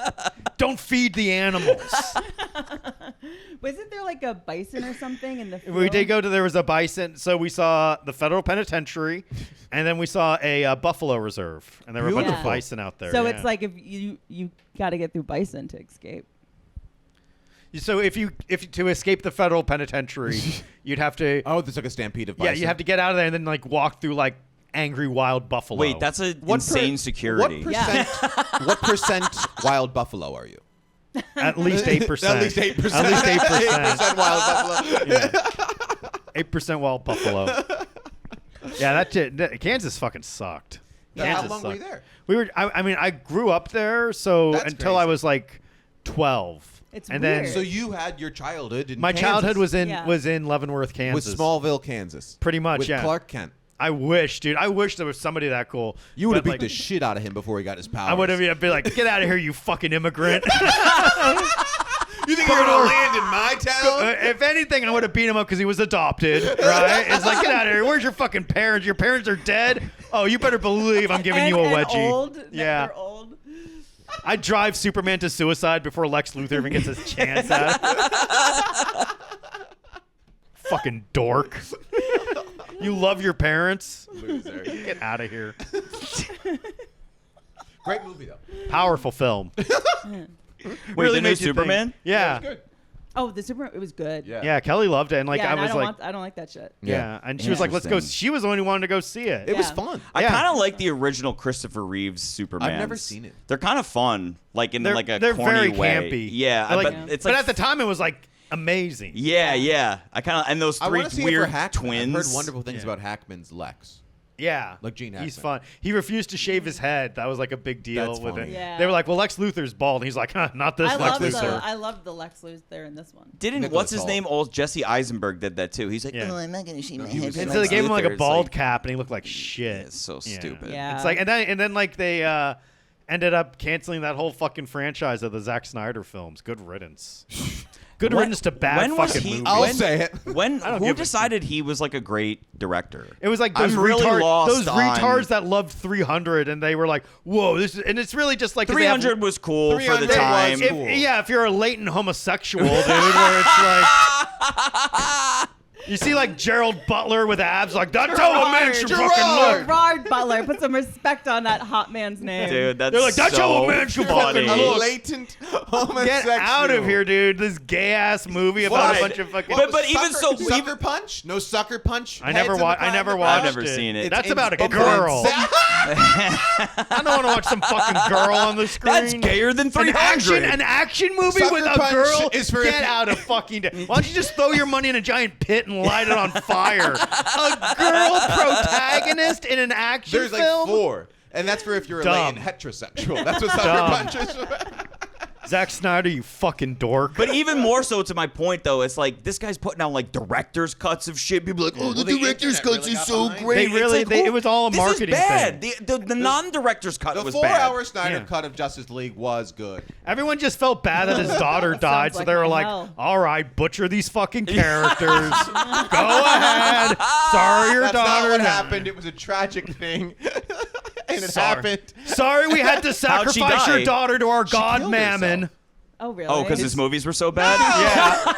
Don't feed the animals. Wasn't there like a bison or something in the film? We did go to, there was a bison, so we saw the federal penitentiary, and then we saw a buffalo reserve, and there were a bunch of Beautiful. bison out there. So yeah. it's like if you got to get through bison to escape. So if to escape the federal penitentiary, you'd have to Oh, there's like a stampede of bison. you have to get out of there and then like walk through like angry wild buffalo. Wait, that's a insane security. What percent wild buffalo are you? at least 8%. At least 8%. At least 8%. 8% wild buffalo. 8% wild buffalo. Yeah, that Kansas fucking sucked. How Kansas long were you sucked. there? We were. I mean, I grew up there, so That's until I crazy. was like 12. It's and weird. then So you had your childhood in my Kansas. childhood was in Yeah. Leavenworth, Kansas. with Smallville, Kansas. Pretty much, with yeah. Clark Kent. I wish, dude. I wish there was somebody that cool. You would have But, beat like, the shit out of him before he got his powers. I would have been like, get out of here, you fucking immigrant. You think you're gonna land in my town? If anything, I would have beat him up because he was adopted, right? It's like, get out of here. Where's your fucking parents? Your parents are dead? Oh, you better believe I'm giving you a and wedgie. Old, Yeah. They're old. I'd drive Superman to suicide before Lex Luthor even gets his chance at it. Fucking dork. You love your parents? Loser. Get out of here. Great movie though. Powerful film. Wait, the new made you Superman? think. Yeah. Good. Oh, the Super. It was good. Yeah. Yeah, Kelly loved it. And like Yeah, I and was like, I don't like that shit. yeah. And she was like, let's go. Interesting. She was the one who wanted to go see it. It was Yeah. fun. I Yeah. kind of like the original Christopher Reeves Superman. I've never seen it. They're kind of fun, like in They're, like a they're corny very way. campy. Yeah, They're like, but it's but like at the time it was like amazing. yeah. I kind of and those I three want to see weird it for Hackman. twins. I've heard wonderful things Yeah. about Hackman's Lex. Yeah, Like Gene He's Hackman. fun. He refused to shave his head. That was like a big deal That's with funny. it. Yeah. They were like, "Well, Lex Luthor's bald." And he's like, "Not this Lex Luthor." I loved the Lex Luthor in this one. Didn't Nicholas what's his Hoult. name? Old Jesse Eisenberg did that too. He's like, Yeah. oh, I'm not gonna shave my he head. was for And Lex so they Lex gave him like a Luthor." It's bald like, cap, and he looked like shit. It's so Yeah. stupid. Yeah. It's like, and then like they ended up canceling that whole fucking franchise of the Zack Snyder films. Good riddance. Good When- riddance to bad when was fucking he- movies. I'll When- say it. When don't who give a decided he was like a great director? It was like those I'm really lost those on- retards that loved 300, and they were like, "Whoa, this is," and it's really just like 'cause they have- 300 was cool for the 300 was time. cool. Yeah, if you're a latent homosexual, dude, where it's like, You see like Gerald Butler with abs, like that's how a man should fucking look. Gerard Butler. Put some respect on that hot man's name. Dude, that's They're like, that's so how a man should funny. fucking look. Latent Get homosexual. out of here, dude. This gay ass movie about a bunch of fucking. But even so, Sucker Punch? No Sucker Punch? I never watched. I've never seen it. That's It's about a in- girl. I don't want to watch some fucking girl on the screen. That's gayer than 300. An action movie Sucker with a Punch girl. is for- Get out of fucking. Why don't you just throw your money in a giant pit and light it on fire? A girl protagonist in an action There's like film. 4. And that's for if you're a Dumb. latent heterosexual. That's what Sucker Dumb. Punch is. Zack Snyder, you fucking dork. But even more so to my point, though, it's like this guy's putting out like director's cuts of shit. People are like, Oh, the the director's internet cuts really is got so behind it. great. They really, It's like, it was all a this marketing is bad. thing. The non-director's cut The was 4-hour bad. Snyder Yeah. cut of Justice League was good. Everyone just felt bad that his daughter died, so like they were my like, hell. all right, butcher these fucking characters. Go ahead. Sorry your That's not daughter what died. happened. It was a tragic thing. And it Sorry. happened. Sorry we had to How'd she sacrifice your die? daughter to our god killed Mammon. herself. Oh, really? Oh, because his movies were so bad? Yeah.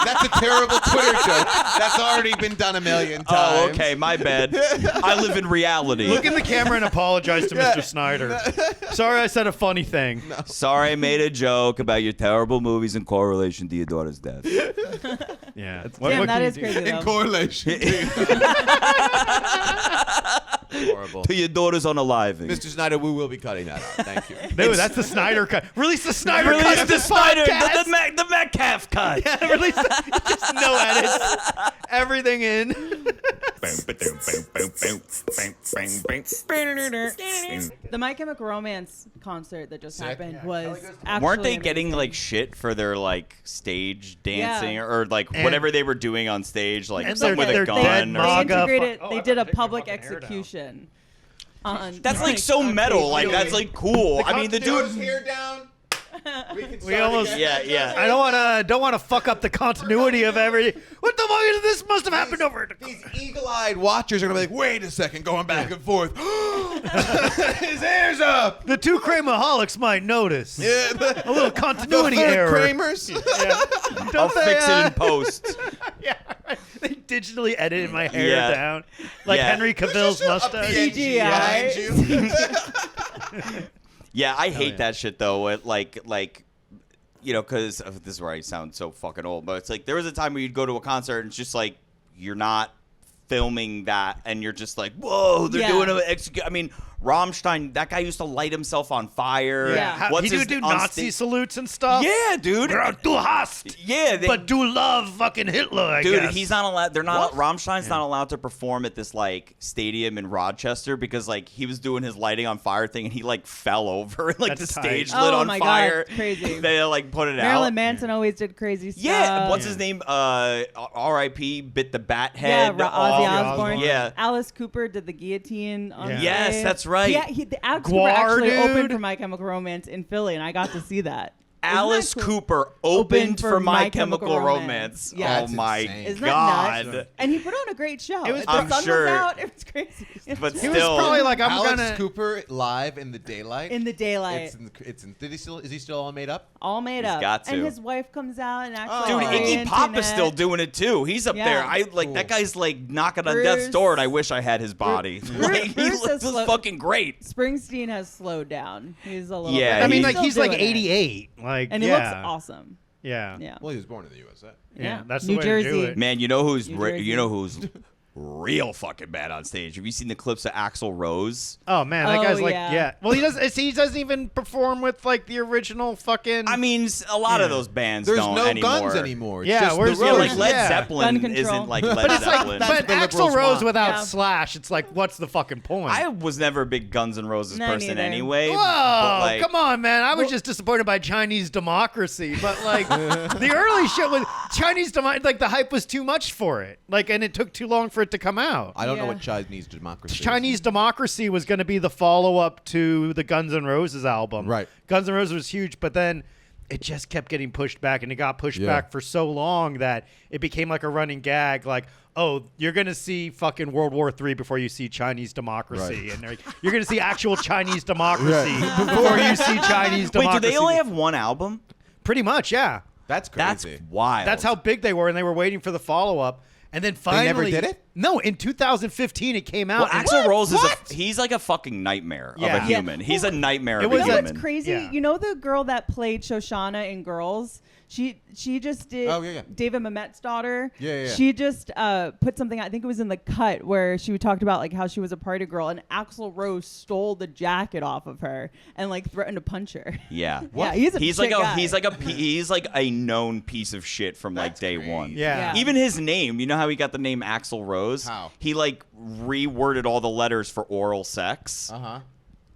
That's a terrible Twitter joke. That's already been done a million times. Oh, okay, my bad. I live in reality. Look in the camera and apologize to Mr. Snyder. Sorry I said a funny thing. Sorry I made a joke about your terrible movies in correlation to your daughter's death. Yeah. Damn, that can is you do? crazy, In though. correlation. Horrible. To your daughter's unaliving. Mr. Snyder, we will be cutting that out. Thank you. Dude, that's the Snyder cut. Release the Snyder cut Release of the this Snyder, podcast. the Metcalf cut. Yeah, release the, just no edits. Everything in. The My Chemical Romance concert that just happened was actually Weren't they getting amazing. like shit for their like stage dancing Yeah. or like And- whatever they were doing on stage, like And something with they're a dead gun? Or They MAGA integrated. fuck- They I did a take my public fucking hair down. execution. On That's like so on metal. stage. Like that's like cool. I mean, the Put his dude. hair down. We almost. Yeah, yeah. I don't want to fuck up the continuity of every. What the fuck is this? Must have happened over. These eagle-eyed watchers are gonna be like, wait a second, going back and forth. His hair's up. The two Kramerholics might notice. Yeah, A little continuity error. Kramers. I'll fix it in post. Yeah, right. They digitally edited my hair Yeah. down, like Yeah. Henry Cavill's mustache. CGI. Behind you. Yeah, I hate that shit though. It, like you know, because this is where I sound so fucking old, but it's like there was a time where you'd go to a concert and it's just like you're not filming that, and you're just like, whoa, they're Yeah. doing an execute. I mean, Rammstein, that guy used to light himself on fire. Yeah. What's He his do on Nazi sta- salutes and stuff. Yeah, dude. Du hast, Yeah, but do love fucking Hitler, I dude, guess. he's not allowed. They're not. Rammstein's not allowed to perform at this like stadium in Rochester because like he was doing his lighting on fire thing and he like fell over. Like That's the tight. stage Oh lit on my God, fire. it's crazy. They like put it Marilyn out. Manson always did crazy stuff. Yeah, what's his name? R.I.P. Bit the bat Yeah, head. Ozzy off. Osbourne. Yeah. Alice Cooper did the guillotine on Yeah. Yes, stage. that's right. Yeah, the Alice Guar, Cooper actually dude. opened for My Chemical Romance in Philly, and I got to see that. Isn't that Alice cool? Cooper opened for My Chemical Romance. Yeah. Oh That's my insane. Isn't God. that nuts? And he put on a great show. It was- the I'm sun sure. was out. It was crazy. But He still, was probably like, I'm Alex gonna. Cooper live in the daylight. in the daylight, It's in. Is he still all made up? all made He's up. got to. And his wife comes out and acts dude, like Iggy Marie Pop is Antoinette. still doing it too. He's up Yeah. there. I like that guy's like knocking on death's Bruce- door, and I wish I had his body. Like, he Bruce looks has slow- fucking great. Springsteen has slowed down. He's a little. Yeah, bit, I mean, he's like still he's like doing it. 88. Like, and he yeah. looks awesome. Yeah. Yeah. Well, he was born in the USA. Yeah, that's the New way Jersey. to do it. Man, you know who's New Jersey. real fucking bad on stage? Have you seen the clips of Axl Rose? Oh man, that Oh, guy's like, yeah. yeah. Well, he doesn't even perform with like the original fucking. I mean, a lot of Yeah. those bands There's don't no anymore. guns anymore. It's Yeah, just where's the Yeah, Rose? like Rose. Led Yeah. Zeppelin Gun control. isn't like Led but it's Zeppelin. like, That's but the Axl liberals Rose want. without Yeah. Slash, it's like, what's the fucking point? I was never a big Guns N' Roses No, person neither. anyway. Whoa, but like, come on, man! I was just disappointed by Chinese democracy, but like the early shit was Chinese democracy. Like the hype was too much for it, like, and it took too long for it to come out. I don't know Yeah. what Chinese democracy is. Chinese democracy was going to be the follow-up to the Guns N' Roses album. Right. Guns N' Roses was huge, but then it just kept getting pushed back, and it got pushed Yeah. back for so long that it became like a running gag. Like, oh, you're going to see fucking World War III before you see Chinese democracy, Right. and you're going to see actual Chinese democracy before you see Chinese wait, democracy. do they only have one album? Pretty much, yeah. That's That's crazy. wild. That's how big they were, and they were waiting for the follow-up. And then finally, never did it? No, in 2015 it came out. Well, Axl Rose he's like a fucking nightmare of a human. He's a nightmare of a human. What's crazy? Yeah. You know the girl that played Shoshana in Girls? She just did David Mamet's daughter. Yeah. She just put something, I think it was in The Cut, where she talked about like how she was a party girl and Axl Rose stole the jacket off of her and like threatened to punch her. Yeah. Yeah, he's like a known piece of shit from like day one. Yeah. Even his name, you know how he got the name Axl Rose? How? He like reworded all the letters for oral sex. Uh-huh.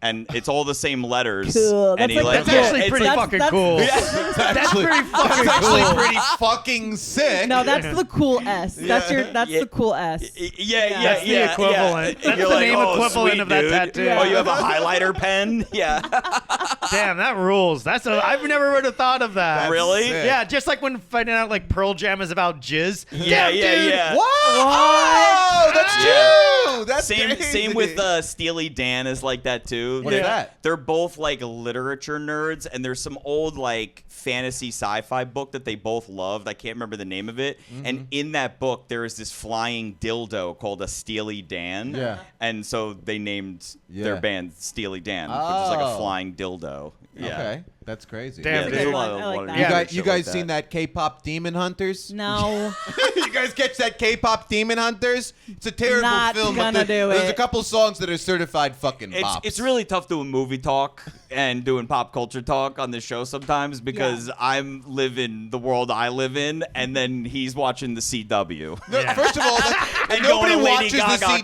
And it's all the same letters. Cool. And That's That's actually pretty like- fucking that's- cool. That's pretty fucking actually cool. pretty fucking sick. No, that's the cool S. That's the cool S. Yeah. That's the equivalent. That's You're the like, name oh, equivalent sweet, of that dude. tattoo. Oh, you have a highlighter pen? Yeah. Damn, that rules. I've never would have thought of that. Really? sick. Yeah, just like when finding out like Pearl Jam is about jizz. Yeah, Damn, yeah, dude. yeah. What? Oh, that's true. That's Same crazy. with Steely Dan is like that too. What is that? They're both like literature nerds, and there's some old like fantasy sci-fi book that they both loved. I can't remember the name of it. And in that book, there is this flying dildo called a Steely Dan. Yeah. And so they named their Yeah. band Steely Dan, which is like a Oh. flying dildo. Yeah. Okay, that's crazy. Damn, Yeah, dude. there's a good lot one. of- I like lot of that. You Yeah, guys, shit you like guys that. seen that K-pop Demon Hunters? No. You guys catch that K-pop Demon Hunters? It's a terrible Not film. gonna but do there's it. a couple songs that are certified fucking bops. It's really tough doing movie talk and doing pop culture talk on this show sometimes because I'm living the world I live in, and then he's watching the CW. No, first of all, And nobody going to Lady watches the Gaga CW.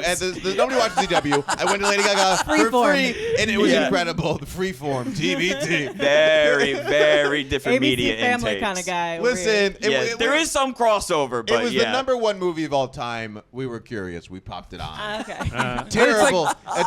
concerts. And nobody watches CW. I went to Lady Gaga for Freeform. free, and it was Yeah. incredible. The freeform TBT. Very, very different ABC media Family intakes. kind of guy. Listen, There is some crossover, but It was yeah. the number one movie of all time. We were curious. We popped it on. Okay. A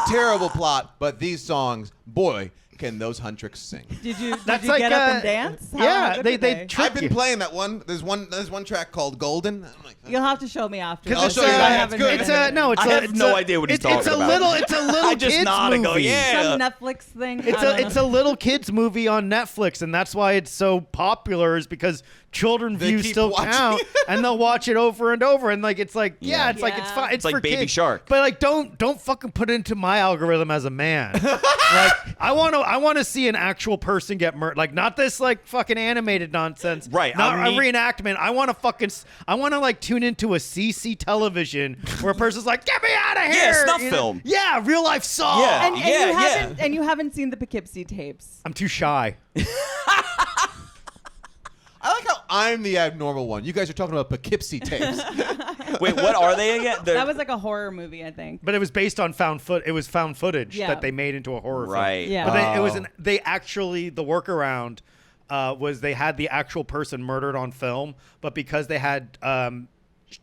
terrible plot, but these songs, boy, can those huntricks sing. Did you That's get like up and dance? How good they were they trick I've been you. playing that one. There's one track called Golden. I'm like, You'll have to show me after. Because I'll this, show you because that. I It's haven't good. heard It's of a it. no. It's I a, have it's no a- idea what he's it's talking a about. little. It's a little I just kids nod and go, movie. yeah. Some Netflix thing. It's a little kids movie on Netflix, and that's why it's so popular. Is because children They views keep still watching count, it. and they'll watch it over and over. And like it's like Yeah. it's like it's Yeah. fine. It's like for Baby kids. Shark. But like don't fucking put it into my algorithm as a man. Like I want to see an actual person get murdered. Like not this like fucking animated nonsense. Right, Not I a mean- reenactment. I want to like tune into a CC television where a person's like, get me out of here. Yeah, snuff You know? film. Yeah, real life Saw. Yeah. And you haven't seen the Poughkeepsie tapes. I'm too shy. I like how I'm the abnormal one. You guys are talking about Poughkeepsie tapes. Wait, what are they again? That was like a horror movie, I think. But it was based on found footage Yeah. that they made into a horror film. Right. Yeah. But they actually the workaround was they had the actual person murdered on film, but because they had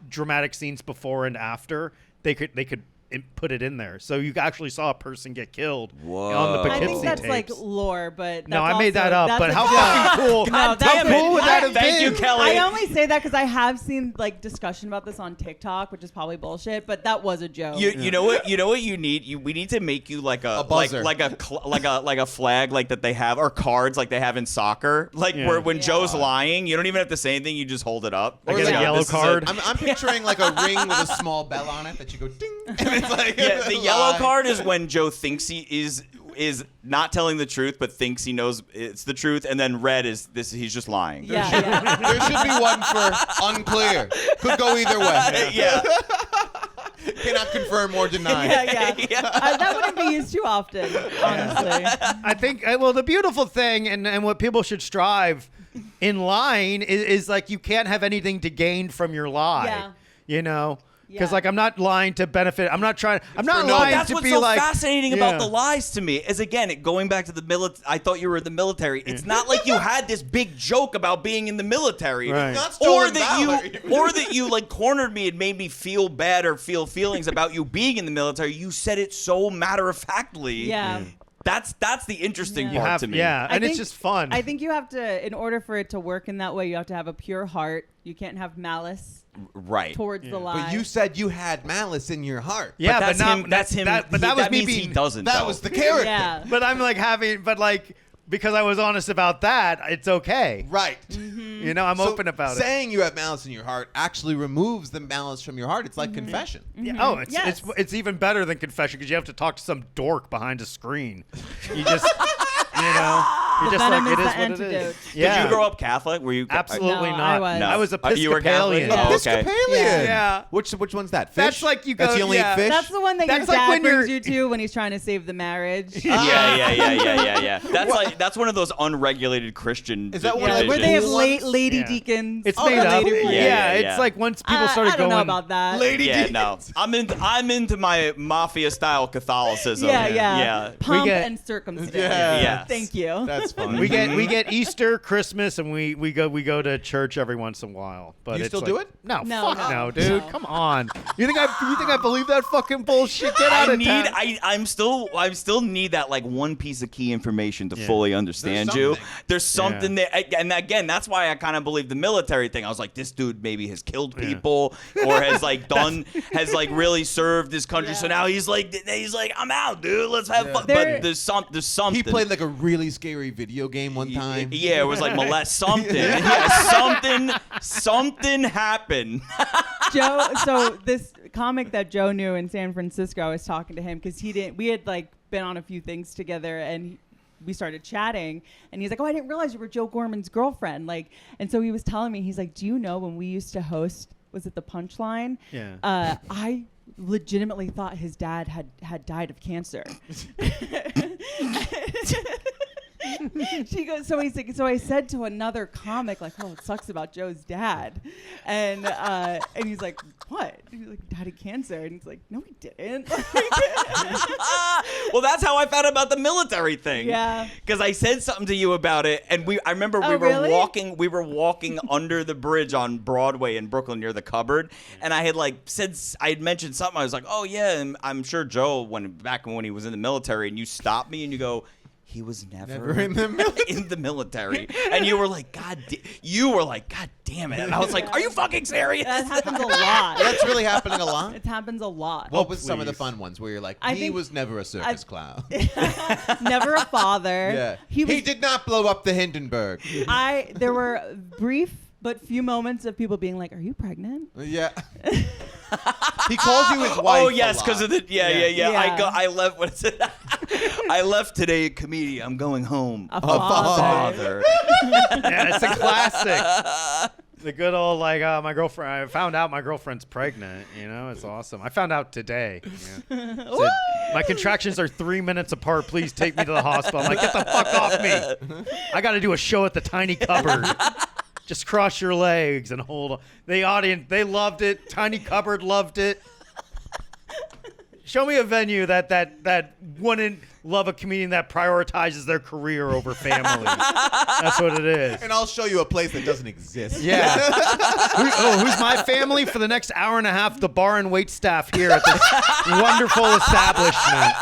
dramatic scenes before and after, they could put it in there, so you actually saw a person get killed on the Whoa. Poughkeepsie I think that's tapes. like lore, but No, that's I made that also- up. But that's how a joke. fucking cool! No, How that's cool would that have Thank you, been? Kelly. I only say that because I have seen like discussion about this on TikTok, which is probably bullshit, but that was a joke. You know what you need? We need to make you like a buzzer. like a flag like that they have, or cards like they have in soccer. Like Yeah. where when Joe's lying, you don't even have to say anything. You just hold it up. Like Or a like- yellow This is a- card. I'm picturing like a ring with a small bell on it that you go ding. And it's like, Yeah, the yellow card is when Joe thinks he is not telling the truth, but thinks he knows it's the truth, and then red is this. He's just lying. yeah. There should be one for unclear. Could go either way. Yeah. Cannot confirm or deny. Yeah. That wouldn't be used too often, honestly. I think well, the beautiful thing and what people should strive in lying is like you can't have anything to gain from your lie. Yeah. You know. Because Yeah. like I'm not lying to benefit. I'm not for lying no- That's to what's be so like fascinating about Yeah. the lies to me is, again, going back to the military. I thought you were in the military. It's not like you had this big joke about being in the military, Right. Not or stolen that valor. you like cornered me and made me feel bad or feel feelings about you being in the military. You said it so matter of factly. Yeah. That's the interesting Yeah. part to me. Yeah, and it's just fun. I think you have to, in order for it to work in that way, you have to have a pure heart. You can't have malice Right. towards the lie. But you said you had malice in your heart. yeah, But that's not, him. That's him. But that was that me means being. he doesn't. That though. was the character. Yeah. But I'm like having. But like because I was honest about that, it's okay. Right. You know, I'm open about it. Saying you have malice in your heart actually removes the malice from your heart. It's like confession. Yeah. Oh, Yes. it's even better than confession because you have to talk to some dork behind a screen. You just, you know, you're The just venom like, it is is the what it antidote. is. Yeah. Did you grow up Catholic? Were you Absolutely No, not. I was. No. I was You were Catholic? Episcopalian. Oh, okay. Episcopalian. Yeah. Which one's that? Fish? That's like you go. That's you only eat fish? That's the one that That's your like dad when brings you're- you to when he's trying to save the marriage. Yeah. That's one of those unregulated Christian. Is that one Yeah, of the where they have ones? lady Yeah. deacons. It's all made the up. later ones. Yeah, Yeah. it's like once people started I don't going. know about that. Lady Yeah, D's. no. I'm into my mafia style Catholicism. Yeah. Pomp get- and circumstance. Yeah. Yes. Thank you. That's fun. We get Easter, Christmas, and we go to church every once in a while. But You it's still like, do it? No, No, fuck no, no, dude. no. Come on. You think I believe that fucking bullshit? Get out of town. I still need that like one piece of key information to fully understand There's you. something. There's something there, and again, that's why I kind of believe the military thing. I was like, this dude maybe has killed people or has like really served his country. So now he's like, I'm out, dude. Let's have fun. There- But there's something. He played like a really scary video game one time. Yeah, it was like molest something. Something happened. Joe, so this comic that Joe knew in San Francisco, I was talking to him because we had like been on a few things together and we started chatting and he's like, oh, I didn't realize you were Joe Gorman's girlfriend. Like, and so he was telling me, he's like, do you know when we used to host, was it the Punchline? Yeah. I legitimately thought his dad had died of cancer. She goes, so he's like, so I said to another comic, like, oh, it sucks about Joe's dad. And he's like, what? He's like, died of cancer. And he's like, no, he didn't. Well, that's how I found out about the military thing. Yeah. Because I said something to you about it, and I remember Oh, we really? were walking under the bridge on Broadway in Brooklyn near the Cupboard, and I had I had mentioned something. I was like, oh yeah, and I'm sure Joe back when he was in the military, and you stopped me and you go, he was never in the military. in the military. And you were like, God damn it. And I was like, are you fucking serious? That happens a lot. That's really happening a lot. It happens a lot. What was some of the please. fun ones where you're like, I he think- was never a circus clown? Never a father. Yeah. He was, did not blow up the Hindenburg. there were brief but few moments of people being like, are you pregnant? Yeah. He calls you his wife. Oh yes, because of the yeah. Yeah. I left. What's it? I left today a comedian. I'm going home. A father. Yeah, it's a classic. The good old my girlfriend. I found out my girlfriend's pregnant. You know, it's awesome. I found out today. Yeah. Said, my contractions are 3 minutes apart. Please take me to the hospital. I'm like, get the fuck off me. I got to do a show at the Tiny Cupboard. Just cross your legs and hold on. The audience, they loved it. Tiny Cupboard loved it. Show me a venue that wouldn't love a comedian that prioritizes their career over family. That's what it is. And I'll show you a place that doesn't exist. Yeah. Who's my family? For the next hour and a half, the bar and wait staff here at this wonderful establishment.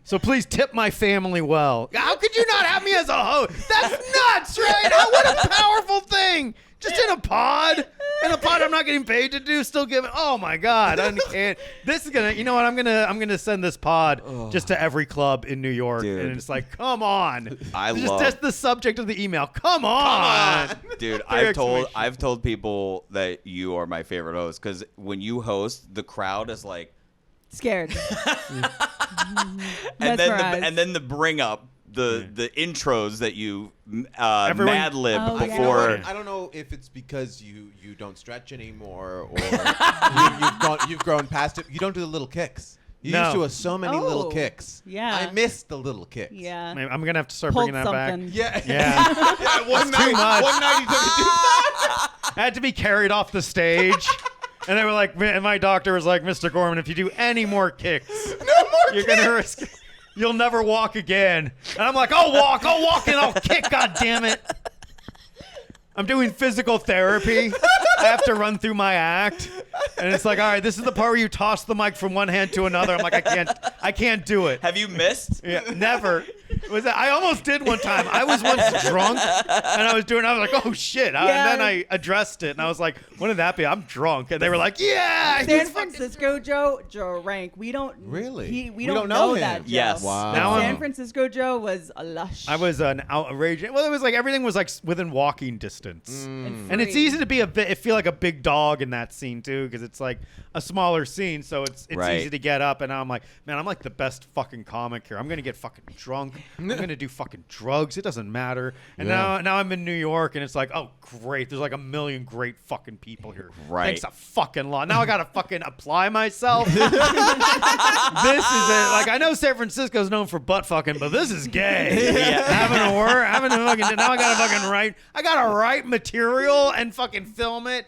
So please tip my family well. How could you not have me as a host? That's nuts, right? What a powerful thing. Just in a pod. In a pod I'm not getting paid to do, still giving. Oh my God. This is gonna, you know what? I'm gonna send this pod just to every club in New York. Dude. And it's like, come on. I Just love- test the subject of the email. Come on. Dude, Lyrics I've told people that you are my favorite host because when you host, the crowd is like, Scared. and Mesmerized. then the bring up, the intros that you Everyone- Mad Lib Oh, yeah. before. I don't know if it's because you don't stretch anymore or you've grown past it. You don't do the little kicks. You No. used to have so many little Oh, kicks. yeah. I miss the little kicks. Yeah. Man, I'm gonna have to start Pulled bringing that something. back. Yeah. Yeah. Yeah, one too much. night you took it too far. I had to be carried off the stage. And they were like, and my doctor was like, Mr. Gorman, if you do any more kicks, you're gonna risk. You'll never walk again. And I'm like, I'll walk and I'll kick. God damn it! I'm doing physical therapy. have to run through my act, and it's like, all right, this is the part where you toss the mic from one hand to another. I'm like, I can't do it. Have you missed? Yeah, never. I almost did one time. I was once drunk, and I was like, oh shit. And then I addressed it, and I was like, wouldn't that be? I'm drunk. And they were like, yeah. San Francisco Joe Rank. We don't Really? We don't know him. that Joe. Yes. Wow. Now San Francisco Joe was a lush. I was an outrageous. Well, it was like everything was like within walking distance, and it's free. easy to be feel like a big dog in that scene too, because it's like a smaller scene, so it's Right. easy to get up. And I'm like, man, I'm like the best fucking comic here. I'm gonna get fucking drunk. I'm gonna do fucking drugs. It doesn't matter. And now I'm in New York, and it's like, oh great, there's like a million great fucking people here. Right. Thanks a fucking lot. Now I gotta fucking apply myself. This is it. Like, I know San Francisco's known for butt fucking, but this is gay. Having a fucking. Now I gotta write material and fucking film it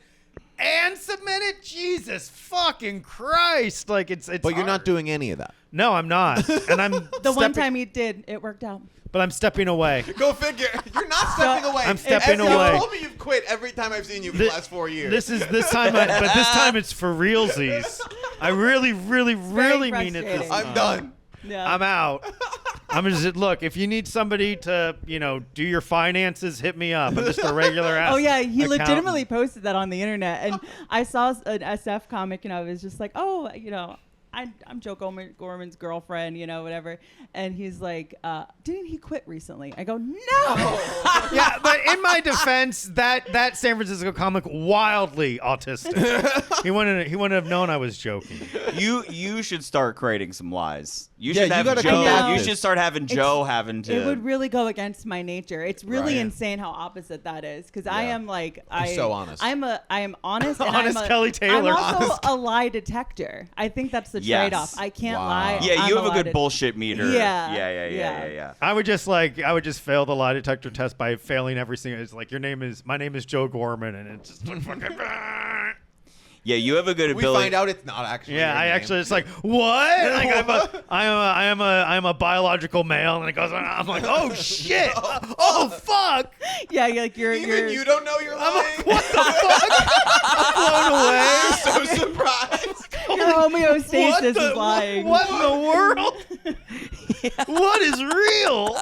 and submit it. Jesus fucking Christ! Like it's. But you're not hard. doing any of that. No, I'm not. And I'm the one time he did, it worked out. but I'm stepping away. Go figure. You're not stepping away. I'm stepping You away. told me you've quit every time I've seen you for the last 4 years. This time, but this time it's for realsies. I really mean it this frustrating. time. I'm done. Yeah. I'm out. I'm just look. If you need somebody to, do your finances, hit me up. I'm just a regular ass. Oh yeah, he accountant. legitimately posted that on the internet, and I saw an SF comic, and I was just like, oh, I'm Joe Gorman's girlfriend, whatever. And he's like, didn't he quit recently? I go, no. Yeah, but in my defense, that San Francisco comic wildly autistic. He wouldn't have known I was joking. You should start creating some lies. You Yeah, should you have gotta Joe. combat You this. should start having Joe having to. It would really go against my nature. It's really Right. insane how opposite that is, because I Yeah. am like You're so honest. I am honest. And Honest Kelly Taylor. I'm also Honest. a lie detector. I think that's the Yes. trade-off. I can't Wow. lie. Yeah, I'm you have a lie good det- bullshit meter. Yeah. Yeah. I would just fail the lie detector test by failing every single. It's like my name is Joe Gorman, and it's just like fucking. Yeah, you have a good We ability. find out it's not actually. Yeah, your I name. actually, it's like, what? Like, I'm a biological male, and it goes, I'm like, oh shit, oh fuck, Yeah, you're Even you don't know you're lying. what the fuck? I'm blown away. I'm so surprised. your homeostasis is lying. What in the world? What is real?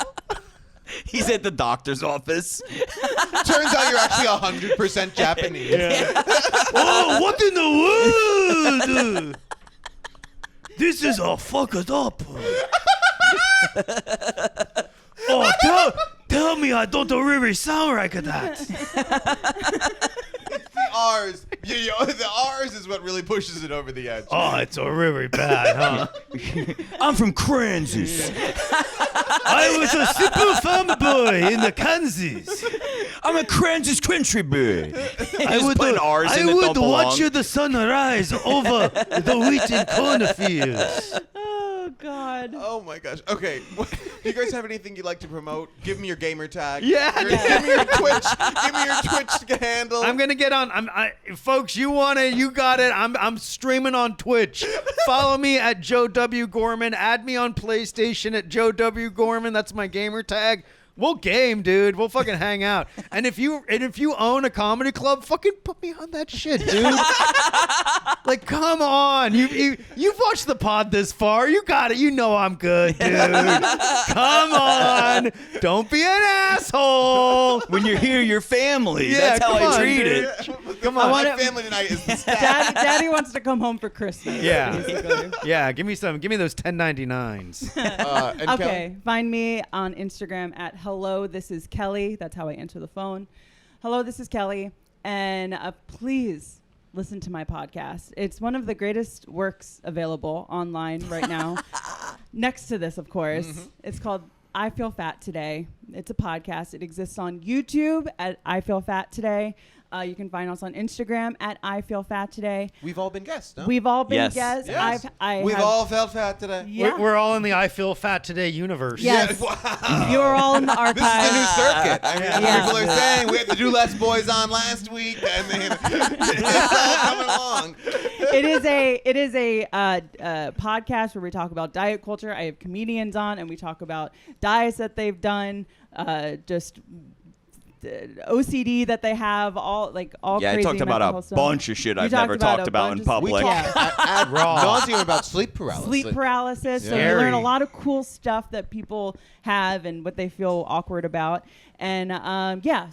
He's at the doctor's office. Turns out you're actually 100% Japanese. Oh, what in the world? This is all fucked up. Oh, tell me I don't really sound like that. The R's. The R's is what really pushes it over the edge. Oh, it's really bad, huh? I'm from Kansas. I was a simple farm boy in the Kansas. I'm a Kansas country boy. I would putting R's in I that would don't belong. watch the sun rise over the wheat and cornfields. Oh God. Oh my gosh. Okay. Do you guys have anything you'd like to promote? Give me your gamer tag. Yeah. Give me your Twitch. Give me your Twitch handle. I'm gonna get on. Folks, you want it? You got it. I'm streaming on Twitch. Follow me at Joe W Gorman. Add me on PlayStation at Joe W Gorman. That's my gamer tag. We'll game, dude. We'll fucking hang out. And if you own a comedy club, fucking put me on that shit, dude. Like, come on. You've watched the pod this far. You got it. You know I'm good, dude. Come on. Don't be an asshole. When you're here, you're family. Yeah, That's how come I on, treat dude. it. Come My on. wanna- family tonight is the staff. Daddy wants to come home for Christmas. Yeah. basically. Yeah, give me those 1099s. And Kelly? Okay, find me on Instagram at hello, this is Kelly. That's how I answer the phone. Hello, this is Kelly. And please listen to my podcast. It's one of the greatest works available online right now. Next to this, of course. Mm-hmm. It's called I Feel Fat Today. It's a podcast. It exists on YouTube at I Feel Fat Today. You can find us on Instagram at I Feel Fat Today. We've all been guests, no? We've all been Yes. guests. Yes. I We've have- all felt fat today. Yeah. We're all in the I Feel Fat Today universe. Yes. Wow. You're all in the archives. This is the new circuit. I mean, Yeah. people are saying we had the Drew Less Boys on last week. I mean, it's all coming along. It is a podcast where we talk about diet culture. I have comedians on, and we talk about diets that they've done. Just OCD that they have, all Yeah, I crazy talked about mental a stuff. bunch of shit You I've never talked about in We public. talked ad nauseum about sleep paralysis. Sleep paralysis. So you Scary. learn a lot of cool stuff that people have and what they feel awkward about. And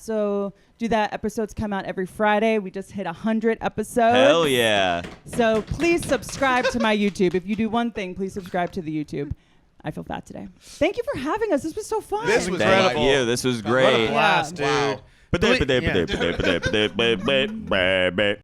so do that. Episodes come out every Friday. We just hit 100 episodes. Hell yeah. So please subscribe to my YouTube. If you do one thing, please subscribe to the YouTube. I feel fat today. Thank you for having us. This was so fun. This was Thank incredible. you. This was What a great. blast, Yeah. dude. Wow. Yeah.